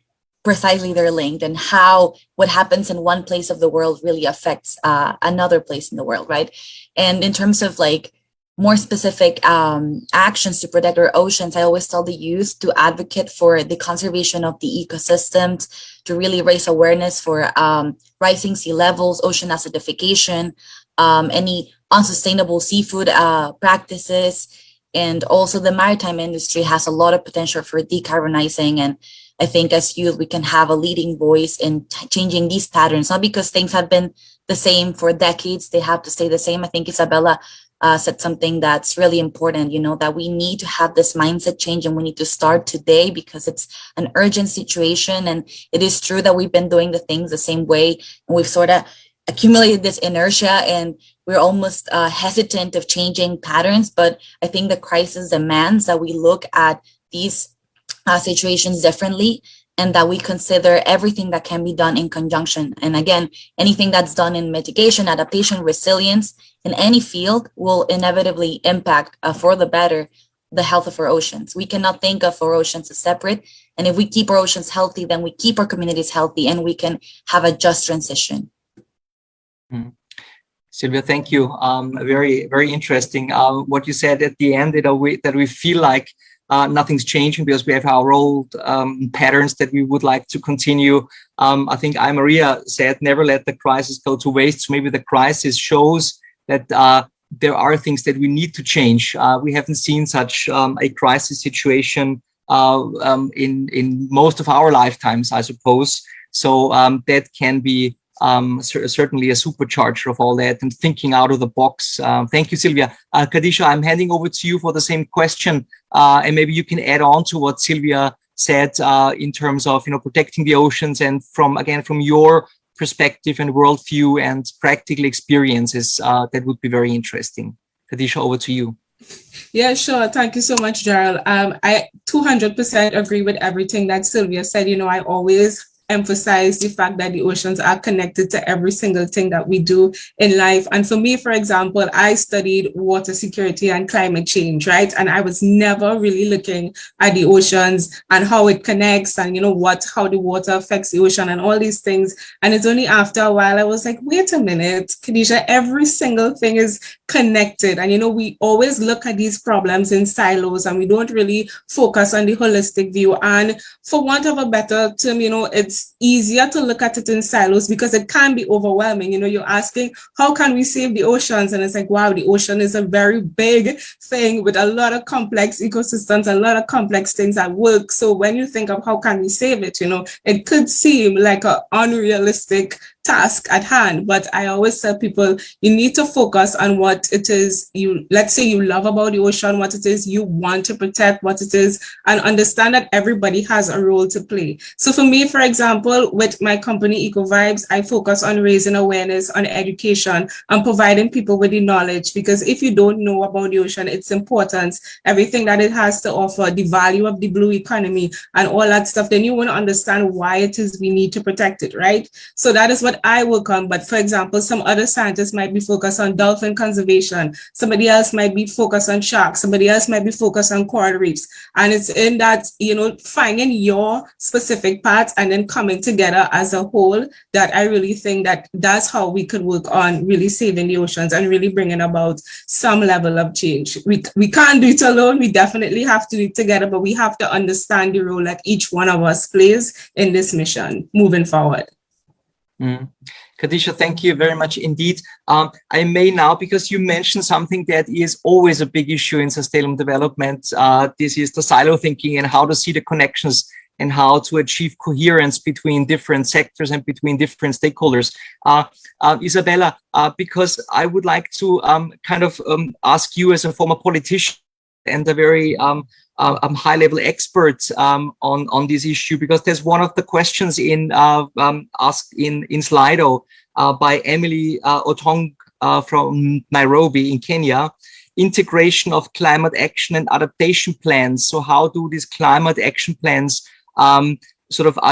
precisely they're linked and how what happens in one place of the world really affects another place in the world, right? And in terms of like more specific actions to protect our oceans, I always tell the youth to advocate for the conservation of the ecosystems, to really raise awareness for rising sea levels, ocean acidification, any unsustainable seafood practices. And also the maritime industry has a lot of potential for decarbonizing. And I think as youth, we can have a leading voice in changing these patterns, not because things have been the same for decades, they have to stay the same. I think Isabella said something that's really important, that we need to have this mindset change and we need to start today because it's an urgent situation. And it is true that we've been doing the things the same way and we've sort of accumulated this inertia and we're almost hesitant of changing patterns. But I think the crisis demands that we look at these situations differently and that we consider everything that can be done in conjunction. And again, anything that's done in mitigation, adaptation, resilience in any field will inevitably impact for the better the health of our oceans. We cannot think of our oceans as separate. And if we keep our oceans healthy, then we keep our communities healthy and we can have a just transition.
Sylvia, thank you. Very, very interesting. What you said at the end, that we feel like nothing's changing because we have our old patterns that we would like to continue. I think Maria said, never let the crisis go to waste. So maybe the crisis shows that there are things that we need to change. We haven't seen such a crisis situation in most of our lifetimes, I suppose. So that can be certainly a supercharger of all that and thinking out of the box. Thank you, Sylvia. Khadija, I'm handing over to you for the same question. And maybe you can add on to what Sylvia said in terms of protecting the oceans and from your perspective and worldview and practical experiences. That would be very interesting. Khadija, over to you.
Yeah, sure. Thank you so much, Gerald. I 200% agree with everything that Sylvia said. I always emphasize the fact that the oceans are connected to every single thing that we do in life. And for me, for example, I studied water security and climate change, right? And I was never really looking at the oceans and how it connects and how the water affects the ocean and all these things. And it's only after a while I was like, wait a minute, Khadija, every single thing is connected. And we always look at these problems in silos and we don't really focus on the holistic view. And for want of a better term, it's easier to look at it in silos because it can be overwhelming. You're asking, how can we save the oceans? And it's like, wow, the ocean is a very big thing with a lot of complex ecosystems, a lot of complex things at work. So when you think of how can we save it, it could seem like an unrealistic task at hand. But I always tell people, you need to focus on what it is let's say you love about the ocean, what it is you want to protect, what it is, and understand that everybody has a role to play. So for me, for example, with my company Eco Vibes, I focus on raising awareness on education and providing people with the knowledge, because if you don't know about the ocean, its importance, everything that it has to offer, the value of the blue economy and all that stuff, then you want to understand why it is we need to protect it, right? So that is what I work on. But for example, some other scientists might be focused on dolphin conservation. Somebody else might be focused on sharks. Somebody else might be focused on coral reefs. And it's in that, finding your specific parts and then coming together as a whole that I really think that that's how we could work on really saving the oceans and really bringing about some level of change. We can't do it alone. We definitely have to do it together, but we have to understand the role that each one of us plays in this mission moving forward.
Khadija, thank you very much indeed. I may now, because you mentioned something that is always a big issue in sustainable development. This is the silo thinking and how to see the connections and how to achieve coherence between different sectors and between different stakeholders. Isabella, because I would like to ask you as a former politician and a very high-level expert on this issue, because there's one of the questions asked in Slido by Emily Otong from Nairobi in Kenya, integration of climate action and adaptation plans. So how do these climate action plans are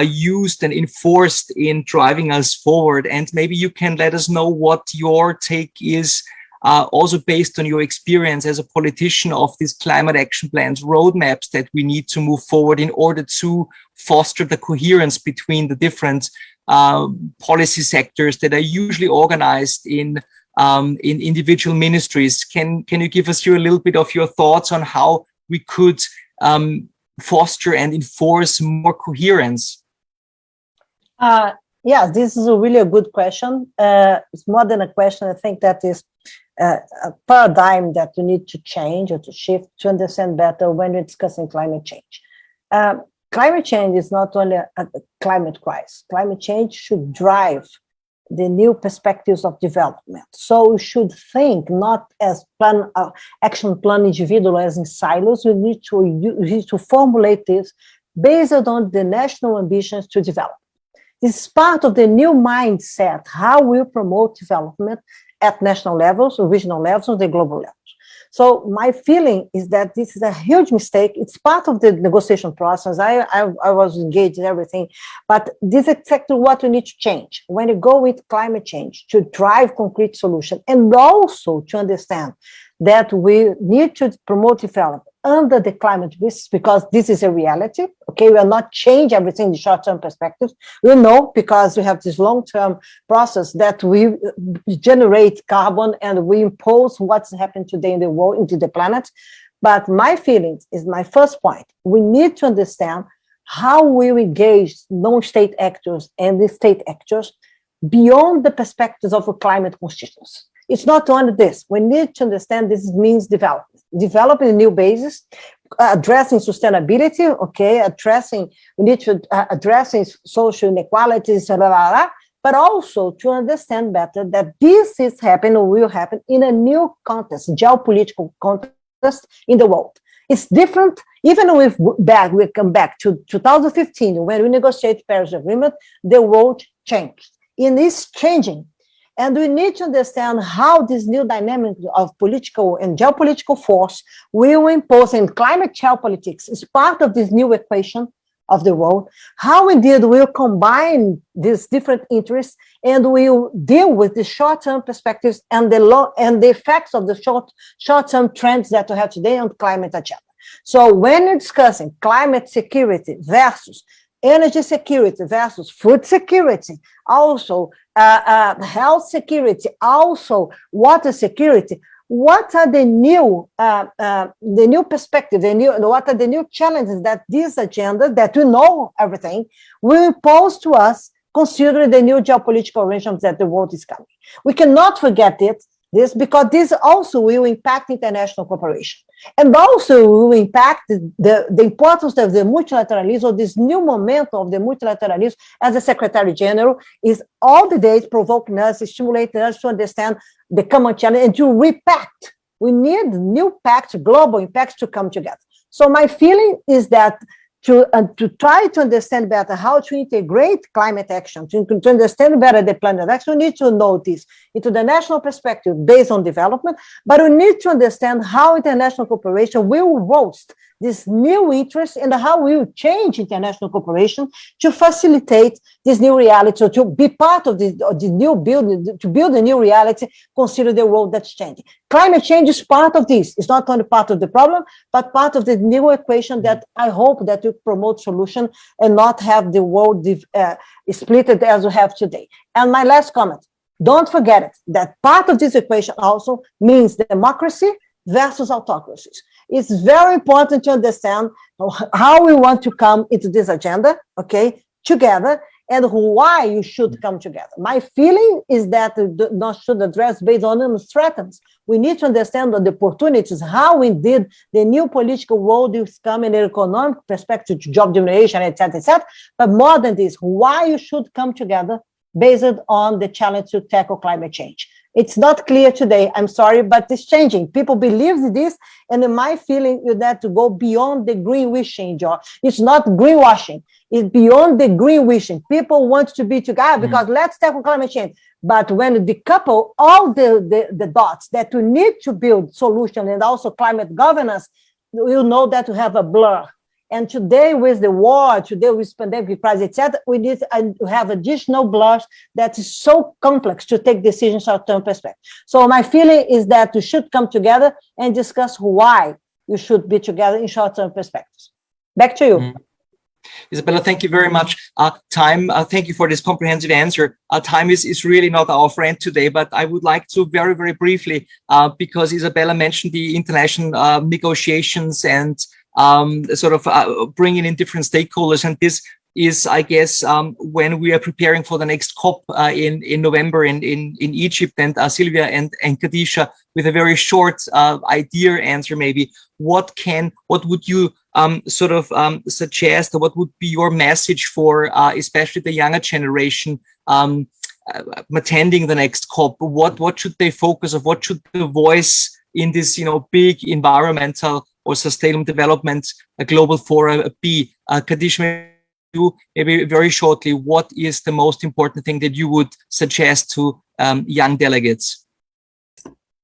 used and enforced in driving us forward? And maybe you can let us know what your take is also based on your experience as a politician of these climate action plans, roadmaps that we need to move forward in order to foster the coherence between the different policy sectors that are usually organized in individual ministries. Can you give us a little bit of your thoughts on how we could foster and enforce more coherence?
Yes, this is a good question. It's more than a question. I think that is a paradigm that we need to change or to shift to understand better when we're discussing climate change. Climate change is not only a climate crisis. Climate change should drive the new perspectives of development. So we should think not as action plan individual as in silos. We need to formulate this based on the national ambitions to develop. This is part of the new mindset, how we promote development at national levels, regional levels, and the global levels. So my feeling is that this is a huge mistake. It's part of the negotiation process. I was engaged in everything, but this is exactly what we need to change. When you go with climate change, to drive concrete solutions, and also to understand that we need to promote development under the climate risks, because this is a reality. Okay, we are not change everything in the short-term perspective. We know, because we have this long-term process that we generate carbon and we impose what's happening today in the world into the planet. But my feeling is, my first point, we need to understand how we engage non-state actors and the state actors beyond the perspectives of a climate constituency. It's not only this. We need to understand this means developing a new basis, addressing sustainability, okay, we need to addressing social inequalities, but also to understand better that this is happening or will happen in a new context, geopolitical context in the world. It's different, even if we come back to 2015, when we negotiated the Paris Agreement, the world changed. It is changing. And we need to understand how this new dynamic of political and geopolitical force will impose, and climate geopolitics is part of this new equation of the world, how indeed we'll combine these different interests and we'll deal with the short-term perspectives and the effects of the short-term trends that we have today on climate agenda. So when you're discussing climate security versus energy security versus food security, also health security, also water security, what are the new perspective, what are the new challenges that this agenda, that we know everything, will impose to us, considering the new geopolitical arrangements that the world is coming. We cannot forget this, because this also will impact international cooperation, and also will impact the importance of the multilateralism, or this new momentum of the multilateralism, as the Secretary General is all the days provoking us, stimulating us to understand the common challenge and to repact. We need new pacts, global impacts to come together. So my feeling is that to try to understand better how to integrate climate action, to understand better the plan of action, we need to know this into the national perspective based on development, but we need to understand how international cooperation will roast this new interest and how we will change international cooperation to facilitate this new reality, or to be part of the new building, to build a new reality, consider the world that's changing. Climate change is part of this. It's not only part of the problem, but part of the new equation that I hope that will promote solution and not have the world split as we have today. And my last comment, don't forget it, that part of this equation also means democracy versus autocracies. It's very important to understand how we want to come into this agenda, okay, together, and why you should come together. My feeling is that not should address based on threats. We need to understand the opportunities, how indeed the new political world is coming in an economic perspective, job generation, etc., but more than this, why you should come together based on the challenge to tackle climate change. It's not clear today, I'm sorry, but it's changing. People believe this, and in my feeling is that to go beyond the green wishing, George. It's not greenwashing, it's beyond the green wishing. People want to be together because let's tackle climate change. But when you decouple all the dots that we need to build solution and also climate governance, we'll know that we have a blur. And today, with the war, today with pandemic crisis, etc., we need to have additional blood that is so complex to take decisions short-term perspective. So my feeling is that we should come together and discuss why you should be together in short-term perspectives. Back to you.
Isabella, thank you very much. Thank you for this comprehensive answer. Time is really not our friend today, but I would like to very, very briefly, because Isabella mentioned the international negotiations and sort of bringing in different stakeholders. And this is, I guess, when we are preparing for the next COP in November in Egypt. And Sylvia and Khadija, with a very short idea answer, maybe, what would you suggest, or what would be your message for especially the younger generation attending the next COP? What should they focus on? What should the voice in this big environmental or sustainable development global forum be? Khadija, maybe very shortly, what is the most important thing that you would suggest to young delegates?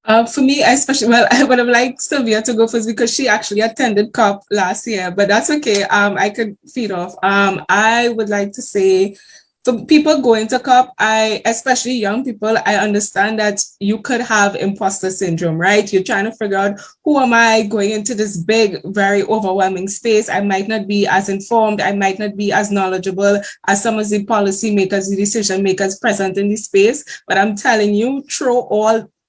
For me, especially, well, I would have liked Sylvia to go first because she actually attended COP last year, but that's okay. I could feed off. I would like to say, for people going to COP, especially young people, I understand that you could have imposter syndrome, right? You're trying to figure out, who am I going into this big, very overwhelming space? I might not be as informed. I might not be as knowledgeable as some of the policymakers, the decision makers present in the space. But I'm telling you, throw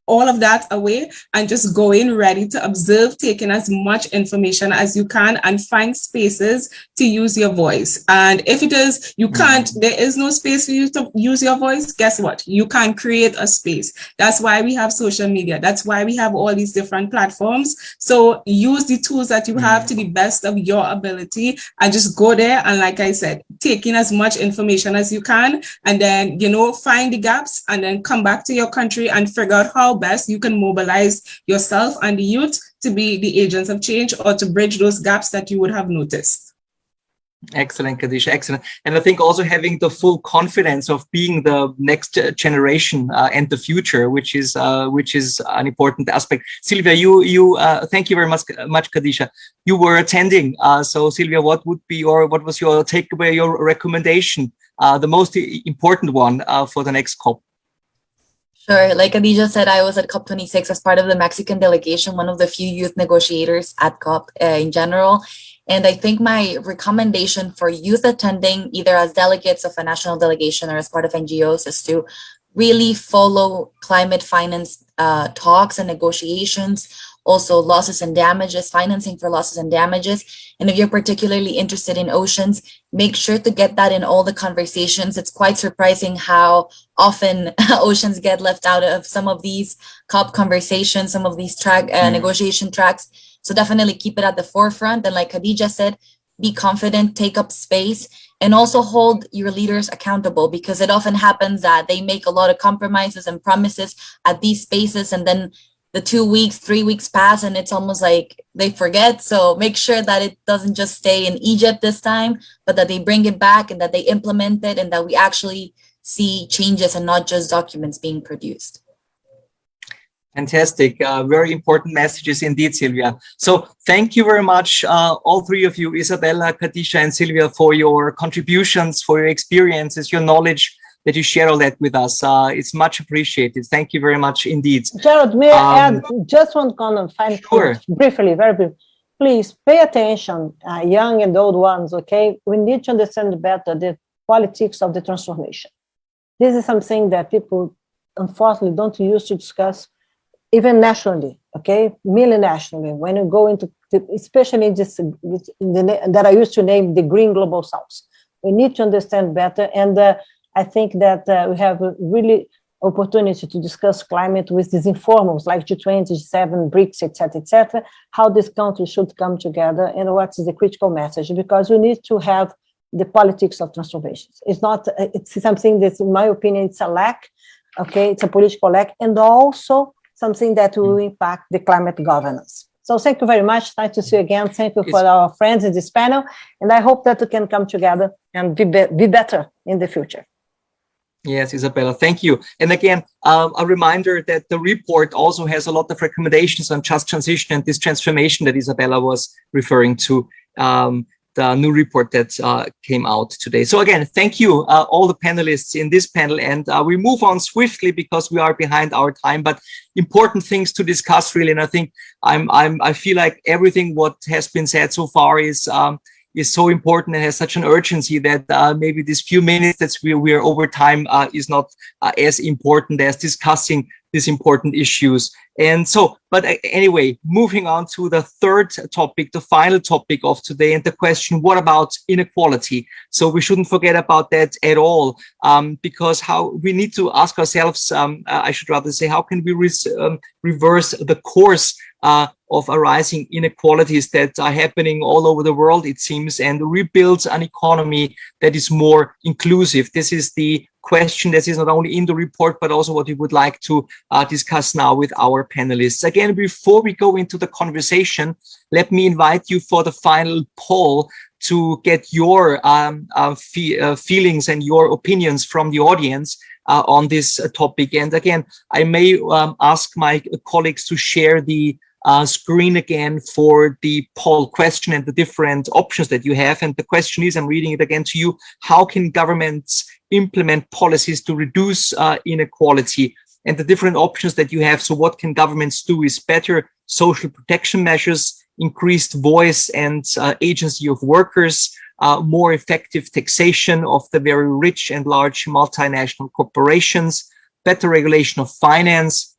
all of that away and just go in ready to observe, taking as much information as you can and find spaces to use your voice. And if it is, there is no space for you to use your voice, guess what? You can create a space. That's why we have social media. That's why we have all these different platforms. So use the tools that you have to the best of your ability and just go there. And like I said, take in as much information as you can, and then, find the gaps and then come back to your country and figure out how best you can mobilize yourself and the youth to be the agents of change or to bridge those gaps that you would have noticed.
Excellent, Khadija, excellent. And I think also having the full confidence of being the next generation and the future, which is an important aspect. Sylvia, you thank you very much, Khadija. You were attending. So Sylvia, what was your takeaway, your recommendation, the most important one for the next COP?
Sure. Like Khadija said, I was at COP26 as part of the Mexican delegation, one of the few youth negotiators at COP in general. And I think my recommendation for youth attending, either as delegates of a national delegation or as part of NGOs, is to really follow climate finance talks and negotiations, also losses and damages, financing for losses and damages. And if you're particularly interested in oceans, make sure to get that in all the conversations. It's quite surprising how often oceans get left out of some of these COP conversations, some of these negotiation tracks. So definitely keep it at the forefront. And like Khadija said, be confident, take up space, and also hold your leaders accountable, because it often happens that they make a lot of compromises and promises at these spaces, and then the 2 weeks, 3 weeks pass and it's almost like they forget. So make sure that it doesn't just stay in Egypt this time, but that they bring it back and that they implement it and that we actually see changes and not just documents being produced.
Fantastic. Very important messages indeed, Sylvia. So thank you very much, all three of you, Isabella, Khadija, and Sylvia, for your contributions, for your experiences, your knowledge, that you share all that with us. It's much appreciated. Thank you very much indeed.
Gerald, may I add just one comment, briefly, very briefly. Please pay attention, young and old ones, okay? We need to understand better the politics of the transformation. This is something that people, unfortunately, don't use to discuss, even nationally, okay? Merely nationally. When you go into, especially this, that I used to name the Green Global South. We need to understand better, and I think that we have a really opportunity to discuss climate with these informals like G20, G7, BRICS, etc., how this country should come together and what is the critical message, because we need to have the politics of transformation. It's not, it's something that, in my opinion, it's a lack, okay? It's a political lack, and also something that will impact the climate governance. So thank you very much. Nice to see you again. Thank you for our friends in this panel, and I hope that we can come together and be better in the future.
Yes, Isabella, thank you. And again, a reminder that the report also has a lot of recommendations on just transition and this transformation that Isabella was referring to. new report that came out today. So again, thank you, all the panelists in this panel, and we move on swiftly because we are behind our time, but important things to discuss really. And I think I feel like everything what has been said so far is so important and has such an urgency that maybe these few minutes that we are over time is not as important as discussing these important issues. And so, but anyway, moving on to the third topic, the final topic of today, and the question, what about inequality? So we shouldn't forget about that at all, because how we need to ask ourselves, I should rather say, how can we reverse the course of arising inequalities that are happening all over the world, it seems, and rebuild an economy that is more inclusive? This is the question that is not only in the report, but also what we would like to discuss now with our panelists. Again, before we go into the conversation, let me invite you for the final poll to get your feelings and your opinions from the audience on this topic. And again, I may ask my colleagues to share the screen again for the poll question and the different options that you have. And the question is, I'm reading it again to you: how can governments implement policies to reduce inequality? And the different options that you have. So what can governments do is better social protection measures, increased voice and agency of workers, more effective taxation of the very rich and large multinational corporations, better regulation of finance,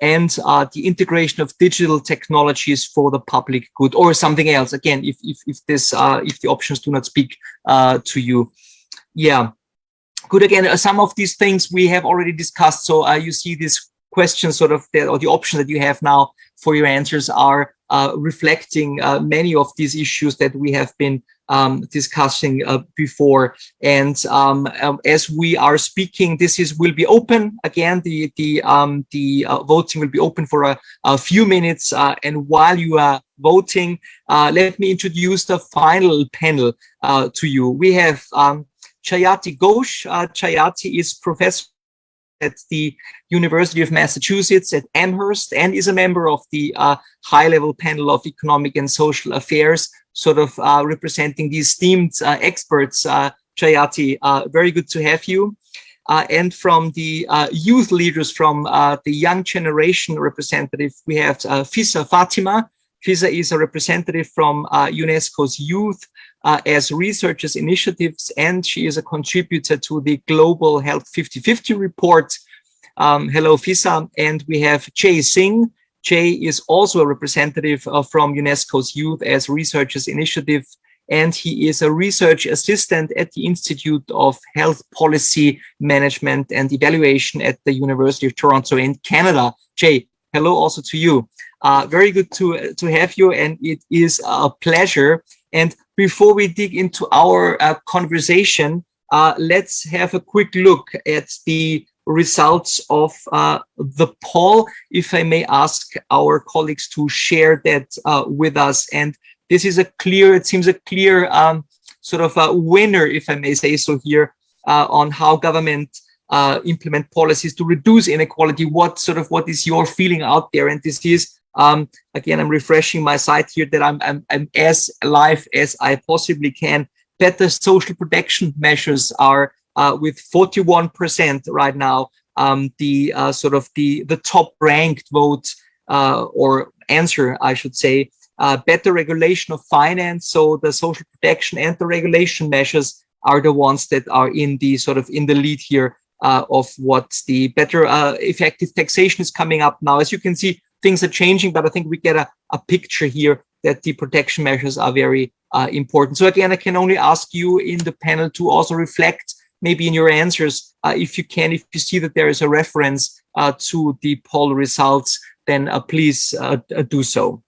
and the integration of digital technologies for the public good, or something else. Again, if the options do not speak to you. Yeah. Good. Again, some of these things we have already discussed. So you see these questions sort of there, or the options that you have now for your answers are reflecting many of these issues that we have been discussing before. And as we are speaking, will be open again. The voting will be open for a few minutes. And while you are voting, let me introduce the final panel to you. We have Jayati Ghosh. Jayati is professor at the University of Massachusetts at Amherst and is a member of the high-level panel of economic and social affairs, sort of representing the esteemed experts. Jayati, very good to have you. And from the youth leaders from the young generation representative, we have Fisa Fatima. Fisa is a representative from UNESCO's Youth as Researchers Initiatives, and she is a contributor to the Global Health 50/50 report. Hello, Fisa. And we have Jay Singh. Jay is also a representative from UNESCO's Youth as Researchers Initiative, and he is a research assistant at the Institute of Health Policy Management and Evaluation at the University of Toronto in Canada. Jay, hello also to you. Very good to have you, and it is a pleasure. And before we dig into our conversation, let's have a quick look at the results of the poll. If I may ask our colleagues to share that with us. And this is it seems a clear sort of a winner, if I may say so here, on how government implement policies to reduce inequality. What is your feeling out there? And this is, again, I'm refreshing my site here that I'm as live as I possibly can. Better social protection measures are with 41% right now, the top ranked vote or answer, I should say. Better regulation of finance. So the social protection and the regulation measures are the ones that are in the lead here of what the better effective taxation is coming up now. As you can see, things are changing, but I think we get a picture here that the protection measures are very important. So again, I can only ask you in the panel to also reflect maybe in your answers, if you see that there is a reference to the poll results, then please do so.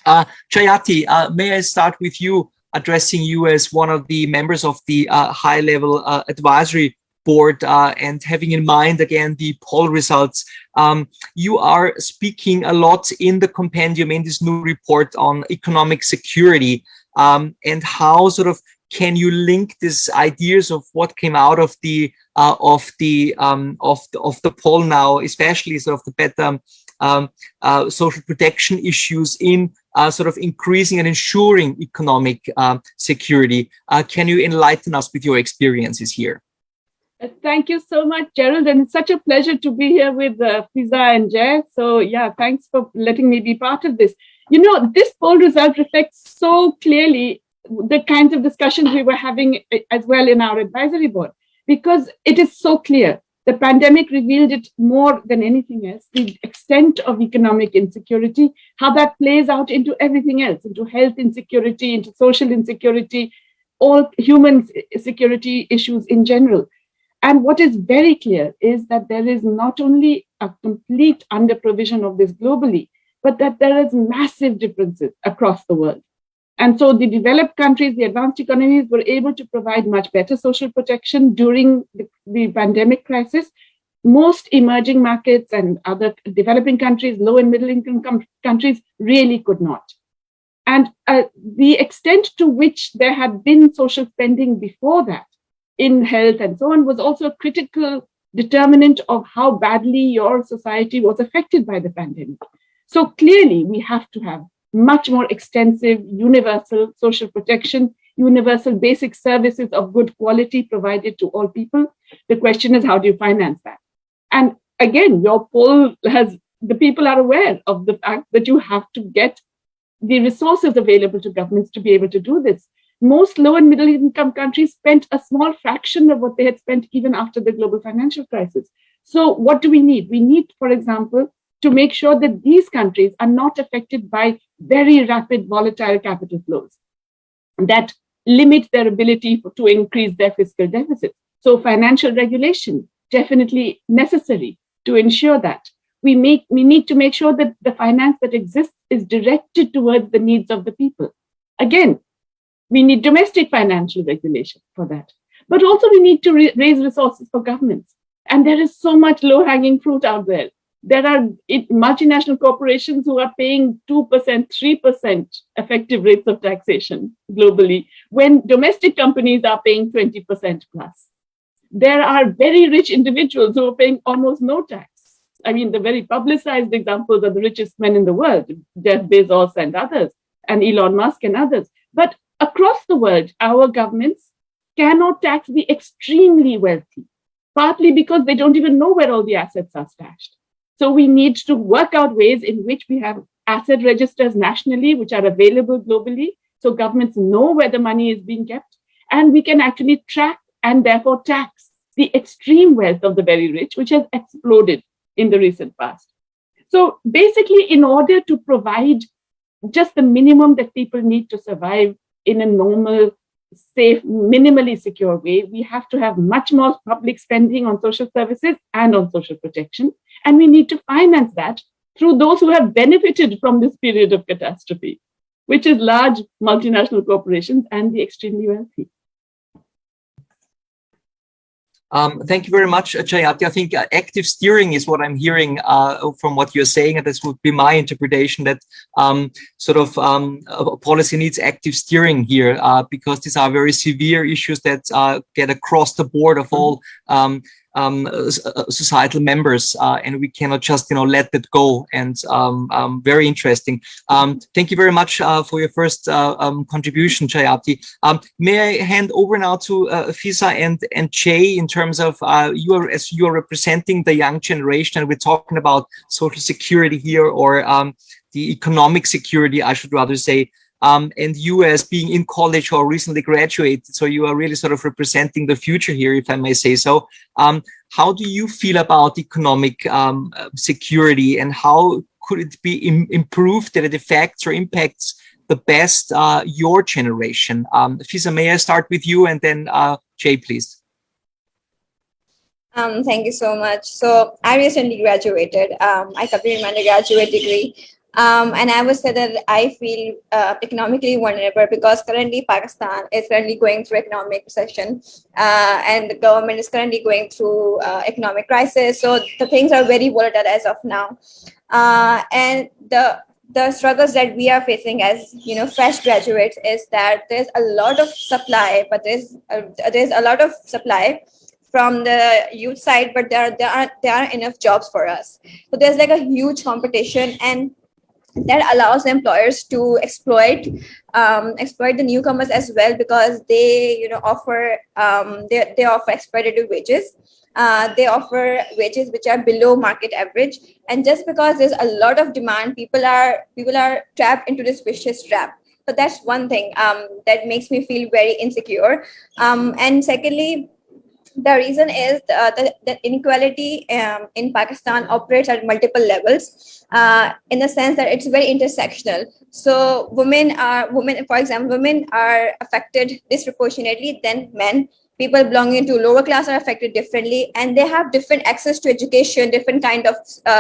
Jayati, may I start with you, addressing you as one of the members of the high-level advisory board, and having in mind again the poll results. You are speaking a lot in the compendium in this new report on economic security, and how can you link these ideas of what came out of the poll now, especially the better social protection issues in sort of increasing and ensuring economic security. Can you enlighten us with your experiences here?
Thank you so much, Gerald, and it's such a pleasure to be here with Fiza and Jay. So yeah, thanks for letting me be part of this. You know, this poll result reflects so clearly the kinds of discussions we were having as well in our advisory board, because it is so clear. The pandemic revealed it more than anything else, the extent of economic insecurity, how that plays out into everything else, into health insecurity, into social insecurity, all human security issues in general. And what is very clear is that there is not only a complete under-provision of this globally, but that there is massive differences across the world. And so the developed countries, the advanced economies were able to provide much better social protection during the pandemic crisis. Most emerging markets and other developing countries, low and middle income countries really could not. And the extent to which there had been social spending before that in health and so on was also a critical determinant of how badly your society was affected by the pandemic. So clearly, we have to have much more extensive universal social protection, universal basic services of good quality provided to all people. The question is, how do you finance that? And again, your poll the people are aware of the fact that you have to get the resources available to governments to be able to do this. Most low and middle income countries spent a small fraction of what they had spent even after the global financial crisis. So what do we need? We need, for example, to make sure that these countries are not affected by very rapid volatile capital flows that limit their ability to increase their fiscal deficits. So financial regulation, definitely necessary to ensure that. We need to make sure that the finance that exists is directed towards the needs of the people. Again, we need domestic financial regulation for that. But also we need to raise resources for governments. And there is so much low-hanging fruit out there. There are multinational corporations who are paying 2%, 3% effective rates of taxation globally, when domestic companies are paying 20% plus. There are very rich individuals who are paying almost no tax. I mean, the very publicized examples are the richest men in the world, Jeff Bezos and others, and Elon Musk and others. But across the world, our governments cannot tax the extremely wealthy, partly because they don't even know where all the assets are stashed. So we need to work out ways in which we have asset registers nationally, which are available globally, so governments know where the money is being kept, and we can actually track and therefore tax the extreme wealth of the very rich, which has exploded in the recent past. So basically, in order to provide just the minimum that people need to survive in a normal, safe, minimally secure way, we have to have much more public spending on social services and on social protection. And we need to finance that through those who have benefited from this period of catastrophe, which is large multinational corporations and the extremely wealthy.
Thank you very much, Jayati. I think active steering is what I'm hearing from what you're saying, and this would be my interpretation, that policy needs active steering here because these are very severe issues that get across the board of all societal members, and we cannot just let that go. And very interesting. Thank you very much for your first contribution, Jayati. May I hand over now to Fiza and Jay in terms of as you are representing the young generation, and we're talking about social security here, or the economic security, I should rather say. And you, as being in college or recently graduated, so you are really sort of representing the future here, if I may say so. How do you feel about economic security, and how could it be improved that it affects or impacts the best your generation? Fiza, may I start with you, and then Jay, please.
Thank you so much. So I recently graduated. I completed my undergraduate degree. And I would say that I feel economically vulnerable because currently Pakistan is currently going through economic recession, and the government is currently going through economic crisis. So the things are very volatile as of now, and the struggles that we are facing as fresh graduates is that there's a lot of supply, but there's a lot of supply from the youth side, but there aren't enough jobs for us. So there's like a huge competition, and that allows employers to exploit the newcomers as well, because they offer they offer exploitative wages. They offer wages which are below market average, and just because there's a lot of demand, people are trapped into this vicious trap. So that's one thing that makes me feel very insecure. And secondly, the reason is the inequality in Pakistan operates at multiple levels, in the sense that it's very intersectional. So for example, women are affected disproportionately than men. People belonging to lower class are affected differently, and they have different access to education, different kind of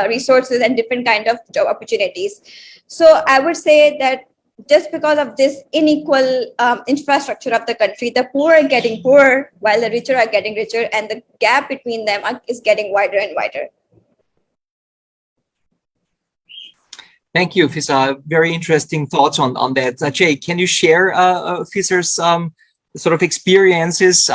resources, and different kind of job opportunities. So I would say that just because of this unequal infrastructure of the country, the poor are getting poorer while the richer are getting richer, and the gap between them is getting wider and wider.
Thank you, Fiza. Very interesting thoughts on that. Jay, can you share Fiza's sort of experiences?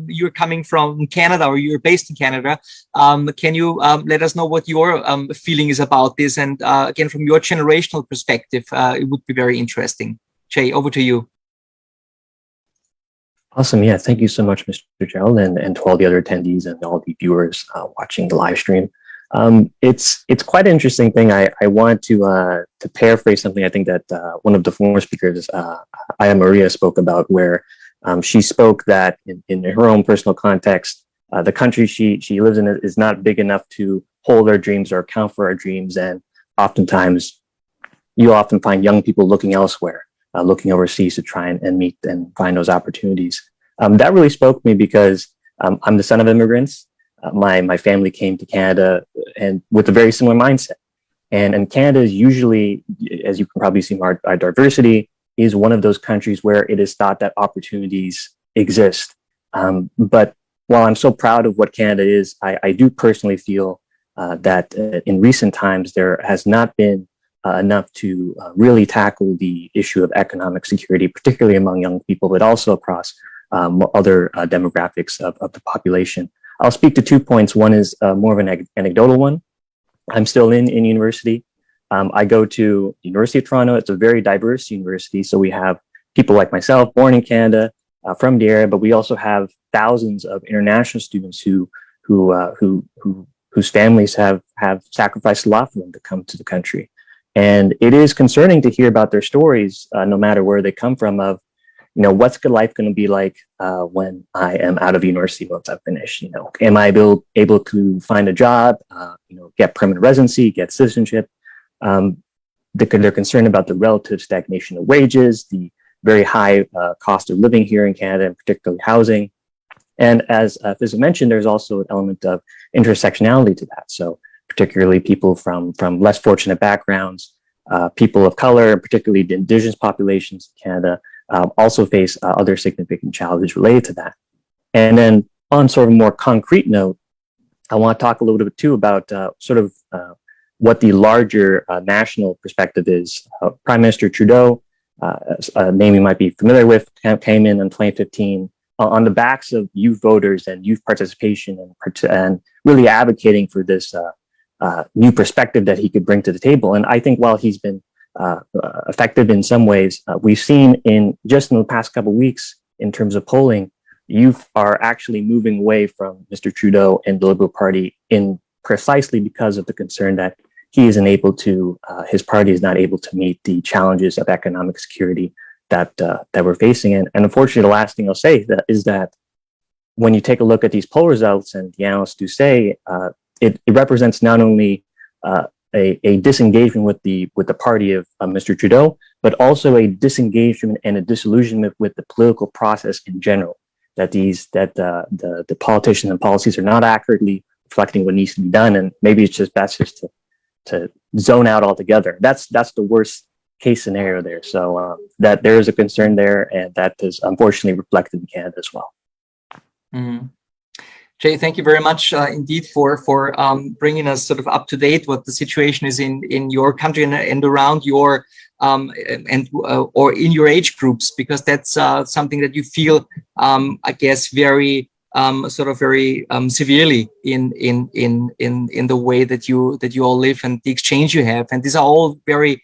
You're coming from Canada, or you're based in Canada. Can you let us know what your feeling is about this? And again, from your generational perspective, it would be very interesting. Jay, over to you.
Awesome. Yeah, thank you so much, Mr. Gerald, and to all the other attendees and all the viewers watching the live stream. It's quite an interesting thing. I wanted to paraphrase something I think that one of the former speakers, Aya Maria, spoke about, where she spoke that in her own personal context, the country she lives in is not big enough to hold our dreams or account for our dreams. And oftentimes, you often find young people looking elsewhere, looking overseas to try and meet and find those opportunities. That really spoke to me because I'm the son of immigrants. My family came to Canada and with a very similar mindset. And Canada is usually, as you can probably see, our diversity is one of those countries where it is thought that opportunities exist. But while I'm so proud of what Canada is, I do personally feel that in recent times, there has not been enough to really tackle the issue of economic security, particularly among young people, but also across other demographics of the population. I'll speak to 2 points. One is more of an anecdotal one. I'm still in university. I go to University of Toronto. It's a very diverse university. So we have people like myself, born in Canada, from the area, but we also have thousands of international students whose families have sacrificed a lot for them to come to the country. And it is concerning to hear about their stories, no matter where they come from, of, what's life going to be like when I am out of university once I've finished? Am I able to find a job, get permanent residency, get citizenship? They're concerned about the relative stagnation of wages, the very high cost of living here in Canada, and particularly housing. And as Fiza mentioned, there's also an element of intersectionality to that. So particularly people from less fortunate backgrounds, people of color, particularly the Indigenous populations in Canada, also face other significant challenges related to that. And then on sort of a more concrete note, I want to talk a little bit too about what the larger national perspective is. Prime Minister Trudeau, a name you might be familiar with, came in 2015 on the backs of youth voters and youth participation and really advocating for this new perspective that he could bring to the table. And I think while he's been effective in some ways, we've seen in the past couple of weeks in terms of polling, youth are actually moving away from Mr. Trudeau and the Liberal Party in precisely because of the concern that he isn't able to, his party is not able to meet the challenges of economic security that we're facing. And unfortunately, the last thing I'll say is that when you take a look at these poll results, and the analysts do say, it represents not only a disengagement with the party of Mr. Trudeau, but also a disengagement and a disillusionment with the political process in general. That the politicians and policies are not accurately reflecting what needs to be done, and maybe it's just best just to zone out altogether. That's the worst case scenario there. So that there is a concern there, and that is unfortunately reflected in Canada as well.
Mm-hmm. Jay, thank you very much indeed for bringing us sort of up to date what the situation is in your country and around your or in your age groups, because that's something that you feel, I guess, very sort of very severely in the way that you all live and the exchange you have. And these are all very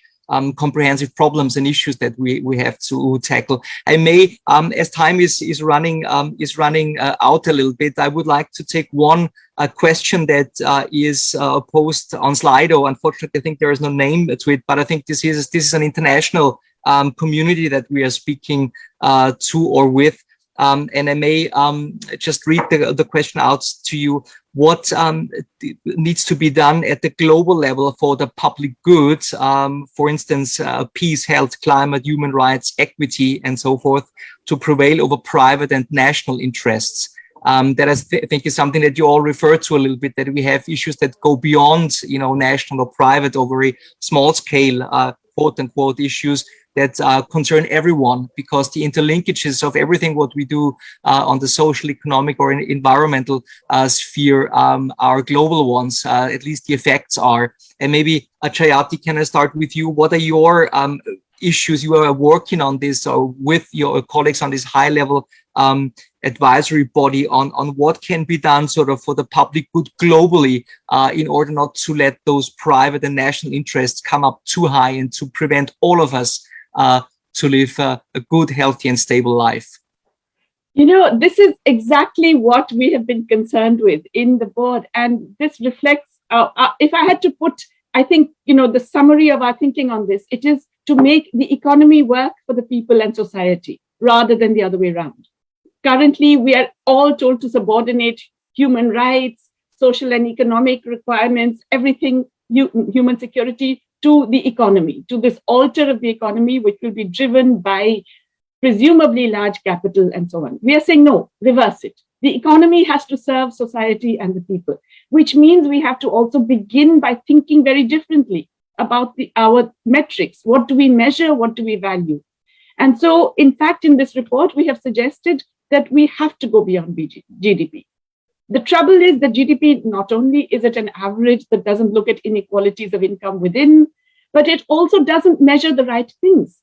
comprehensive problems and issues that we have to tackle. I may, as time is running out a little bit, I would like to take one question that is posed on Slido. Unfortunately, I think there is no name to it, but I think this is an international community that we are speaking to or with. And I may just read the question out to you. What needs to be done at the global level for the public good? For instance, peace, health, climate, human rights, equity, and so forth, to prevail over private and national interests. That I think is something that you all referred to a little bit, that we have issues that go beyond, national or private or very small scale, quote unquote, issues that concern everyone, because the interlinkages of everything what we do on the social, economic, or environmental sphere are global ones. At least the effects are. And maybe, Jayati, can I start with you? What are your issues you are working on this, or with your colleagues on this high-level advisory body on what can be done sort of for the public good globally in order not to let those private and national interests come up too high and to prevent all of us to live a good, healthy, and stable life?
This is exactly what we have been concerned with in the board. And this reflects, if I had to put, I think, the summary of our thinking on this, it is to make the economy work for the people and society rather than the other way around. Currently, we are all told to subordinate human rights, social and economic requirements, everything, human security, to the economy, to this altar of the economy, which will be driven by presumably large capital and so on. We are saying, no, reverse it. The economy has to serve society and the people, which means we have to also begin by thinking very differently about our metrics. What do we measure? What do we value? And so, in fact, in this report, we have suggested that we have to go beyond GDP. The trouble is that GDP, not only is it an average that doesn't look at inequalities of income within, but it also doesn't measure the right things.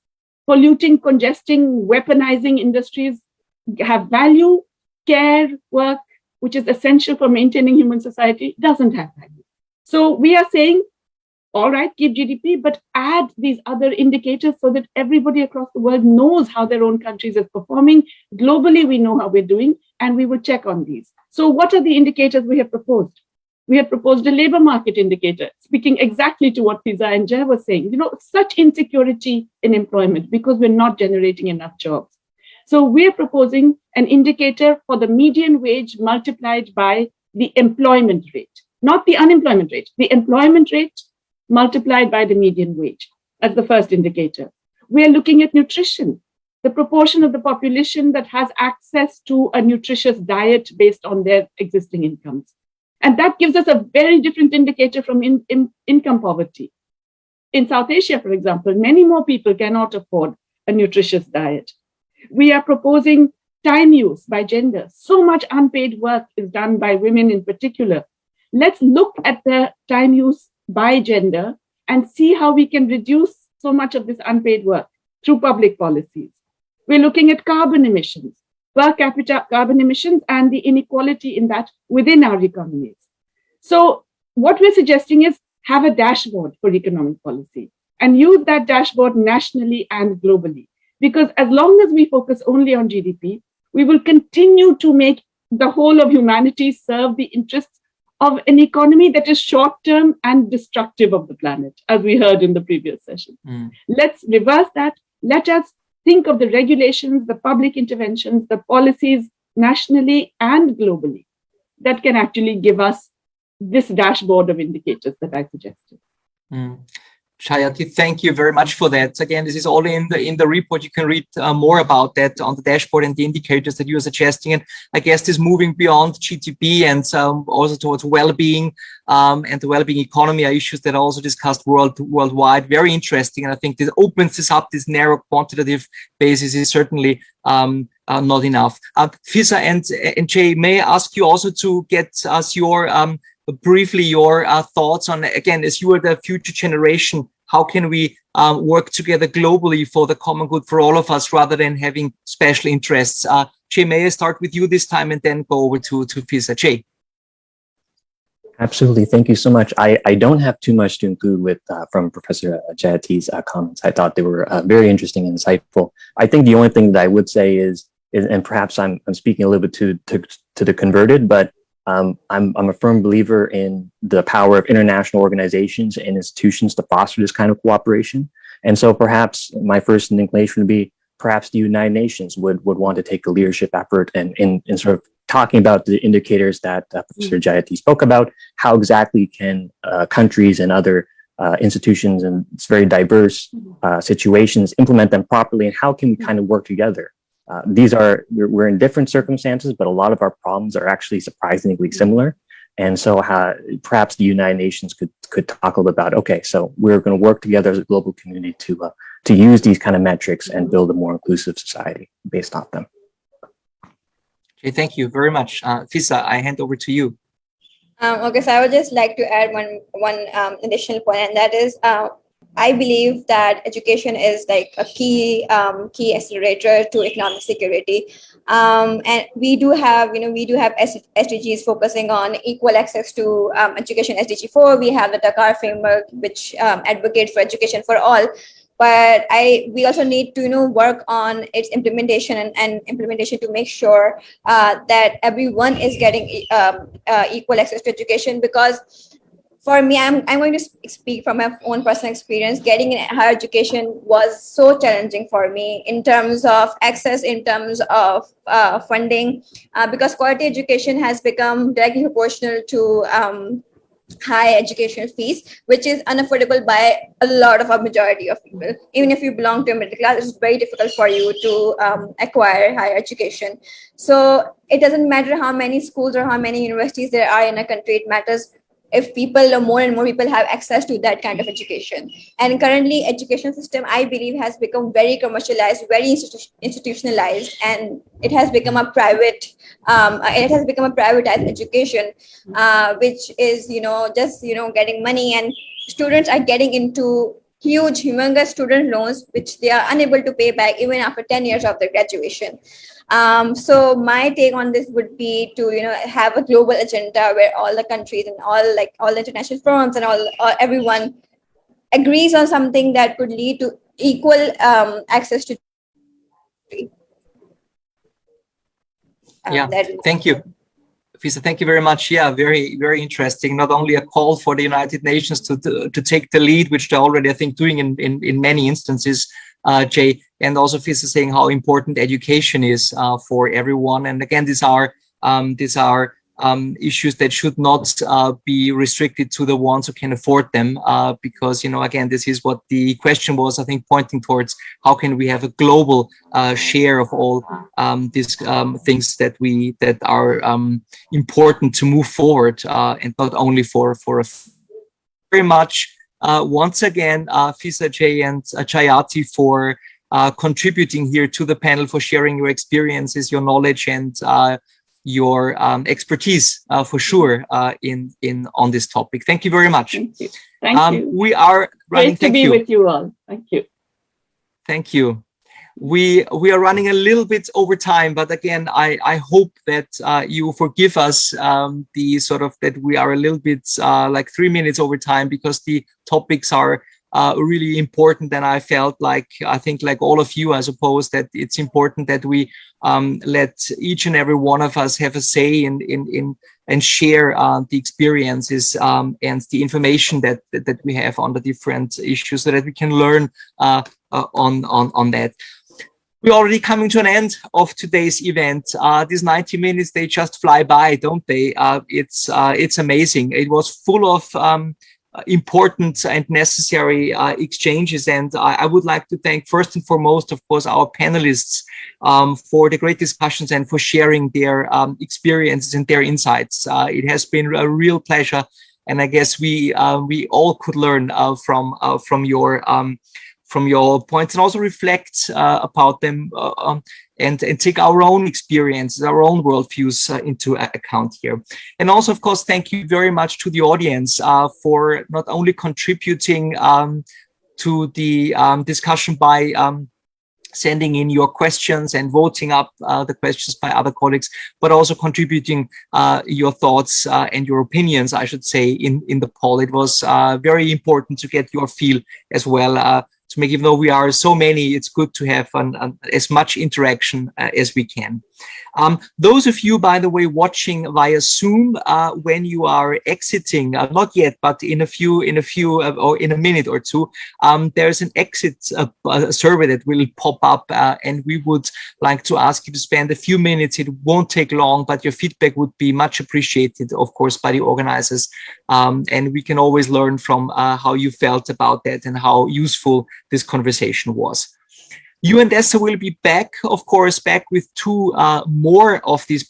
Polluting, congesting, weaponizing industries have value. Care, work, which is essential for maintaining human society, doesn't have value. So we are saying, all right, keep GDP, but add these other indicators so that everybody across the world knows how their own countries are performing. Globally, we know how we're doing, and we will check on these. So what are the indicators we have proposed? We have proposed a labor market indicator, speaking exactly to what Fiza and Jay were saying. Such insecurity in employment because we're not generating enough jobs. So we're proposing an indicator for the median wage multiplied by the employment rate, not the unemployment rate, the employment rate multiplied by the median wage as the first indicator. We are looking at nutrition, the proportion of the population that has access to a nutritious diet based on their existing incomes. And that gives us a very different indicator from income poverty. In South Asia, for example, many more people cannot afford a nutritious diet. We are proposing time use by gender. So much unpaid work is done by women in particular. Let's look at the time use by gender and see how we can reduce so much of this unpaid work through public policies. We're looking at carbon emissions, per capita carbon emissions, and the inequality in that within our economies. So what we're suggesting is have a dashboard for economic policy and use that dashboard nationally and globally. Because as long as we focus only on GDP, we will continue to make the whole of humanity serve the interests of an economy that is short-term and destructive of the planet, as we heard in the previous session. Let's reverse that. Let us think of the regulations, the public interventions, the policies nationally and globally that can actually give us this dashboard of indicators that I suggested.
Jayati, thank you very much for that. Again, this is all in the report. You can read more about that on the dashboard and the indicators that you are suggesting. And I guess this moving beyond GDP and also towards well-being and the well-being economy are issues that are also discussed worldwide. Very interesting. And I think this opens this up. This narrow quantitative basis is certainly not enough. Fiza and Jay, may I ask you also to get us your briefly your thoughts on, again, as you are the future generation how can we work together globally for the common good for all of us rather than having special interests. Jay, may I start with you this time and then go over to Fisa? Jay.
Absolutely. Thank you so much. I don't have too much to include with from Professor Jayati's comments. I thought they were very interesting and insightful. I think the only thing that I would say is and perhaps I'm speaking a little bit to the converted, but I'm a firm believer in the power of international organizations and institutions to foster this kind of cooperation. And so perhaps my first inclination would be perhaps the United Nations would want to take a leadership effort and in sort of talking about the indicators that Professor Jayati spoke about. How exactly can countries and other institutions and it's very diverse situations implement them properly, and how can we kind of work together? We're in different circumstances, but a lot of our problems are actually surprisingly similar. And so perhaps the United Nations could talk a little about, okay, so we're going to work together as a global community to use these kind of metrics and build a more inclusive society based off them.
Okay, thank you very much. Fisa, I hand over to you.
Okay, so I would just like to add one additional point, and that is I believe that education is like a key accelerator to economic security. And we do have SDGs focusing on equal access to education. SDG 4, we have the Dakar framework, which advocates for education for all. But we also need to work on its implementation and implementation to make sure that everyone is getting equal access to education. Because for me, I'm going to speak from my own personal experience. Getting higher education was so challenging for me in terms of access, in terms of funding, because quality education has become directly proportional to high education fees, which is unaffordable by a lot of a majority of people. Even if you belong to a middle class, it's very difficult for you to acquire higher education. So it doesn't matter how many schools or how many universities there are in a country. It matters if people or more and more people have access to that kind of education. And currently, education system, I believe, has become very commercialized, very institutionalized, and it has become a private. It has become a privatized education, which is just getting money, and students are getting into huge, humongous student loans, which they are unable to pay back even after 10 years of their graduation. So my take on this would be to have a global agenda where all the countries and all the international firms and everyone agrees on something that could lead to equal access to.
Thank you. Fisa, thank you very much. Yeah, very, very interesting. Not only a call for the United Nations to take the lead, which they're already, I think, doing in many instances, Jay, and also Fisa saying how important education is for everyone. And again, these are issues that should not be restricted to the ones who can afford them, because again, this is what the question was, I think, pointing towards: how can we have a global share of all these things that are important to move forward, and not only for very much. Once again, Fisa, Jay, and Jayati for contributing here to the panel, for sharing your experiences, your knowledge, and your expertise for sure on this topic. Thank you very much.
Thank you. Thank you.
We are running.
Great to be with you all. Thank you.
Thank you. We are running a little bit over time, but again, I hope that you forgive us the sort of that we are a little bit like 3 minutes over time, because the topics are really important, and I felt like, I think like all of you, I suppose, that it's important that we let each and every one of us have a say in and share the experiences and the information that we have on the different issues, so that we can learn on that. We're already coming to an end of today's event. These 90 minutes, they just fly by, don't they? It's amazing. It was full of important and necessary exchanges. And I would like to thank first and foremost, of course, our panelists for the great discussions and for sharing their experiences and their insights. It has been a real pleasure. And I guess we all could learn from your points, and also reflect about them and take our own experiences, our own worldviews into account here. And also, of course, thank you very much to the audience for not only contributing to the discussion by sending in your questions and voting up the questions by other colleagues, but also contributing your thoughts and your opinions, I should say, in the poll. It was very important to get your feel as well. To make, even though we are so many, it's good to have as much interaction as we can. Those of you, by the way, watching via Zoom, when you are exiting, not yet, but in a minute or two, there's an exit survey that will pop up, and we would like to ask you to spend a few minutes. It won't take long, but your feedback would be much appreciated, of course, by the organizers. And we can always learn from how you felt about that and how useful this conversation was. UN DESA will be back, of course, back with two more of these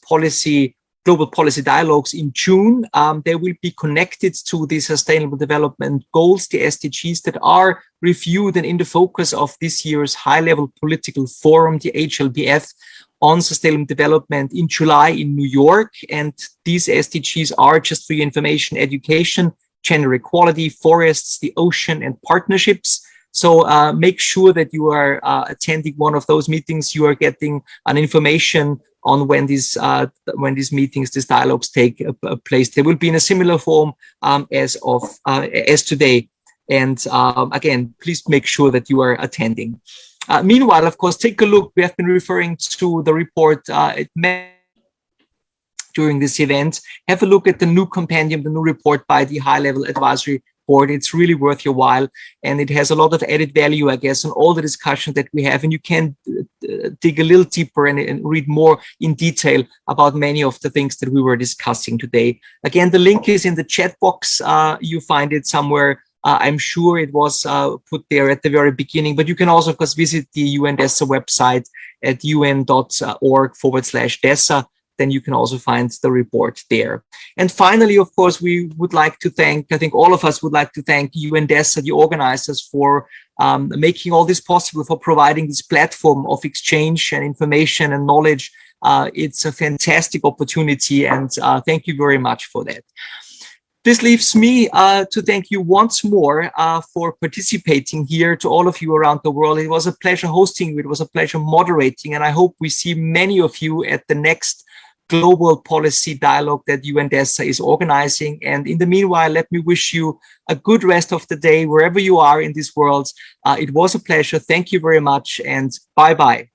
global policy dialogues in June. They will be connected to the Sustainable Development Goals, the SDGs, that are reviewed and in the focus of this year's high-level political forum, the HLBF, on sustainable development in July in New York. And these SDGs are, just for your information, education, gender equality, forests, the ocean, and partnerships. So make sure that you are attending one of those meetings. You are getting an information on when these meetings, these dialogues take place. They will be in a similar form as today. And again, please make sure that you are attending. Meanwhile, of course, take a look. We have been referring to the report during this event. Have a look at the new compendium, the new report by the High-Level Advisory Board. It's really worth your while, and it has a lot of added value, I guess, on all the discussion that we have. And you can dig a little deeper and read more in detail about many of the things that we were discussing today. Again, the link is in the chat box. You find it somewhere. I'm sure it was put there at the very beginning, but you can also, of course, visit the UN DESA website at un.org/DESA. Then you can also find the report there. And finally, of course, we would like to thank, I think all of us would like to thank UN DESA, the organizers, for making all this possible, for providing this platform of exchange and information and knowledge. It's a fantastic opportunity, and thank you very much for that. This leaves me to thank you once more for participating here. To all of you around the world, it was a pleasure hosting you. It was a pleasure moderating, and I hope we see many of you at the next global policy dialogue that UN DESA is organizing. And in the meanwhile, let me wish you a good rest of the day, wherever you are in this world. It was a pleasure. Thank you very much, and bye-bye.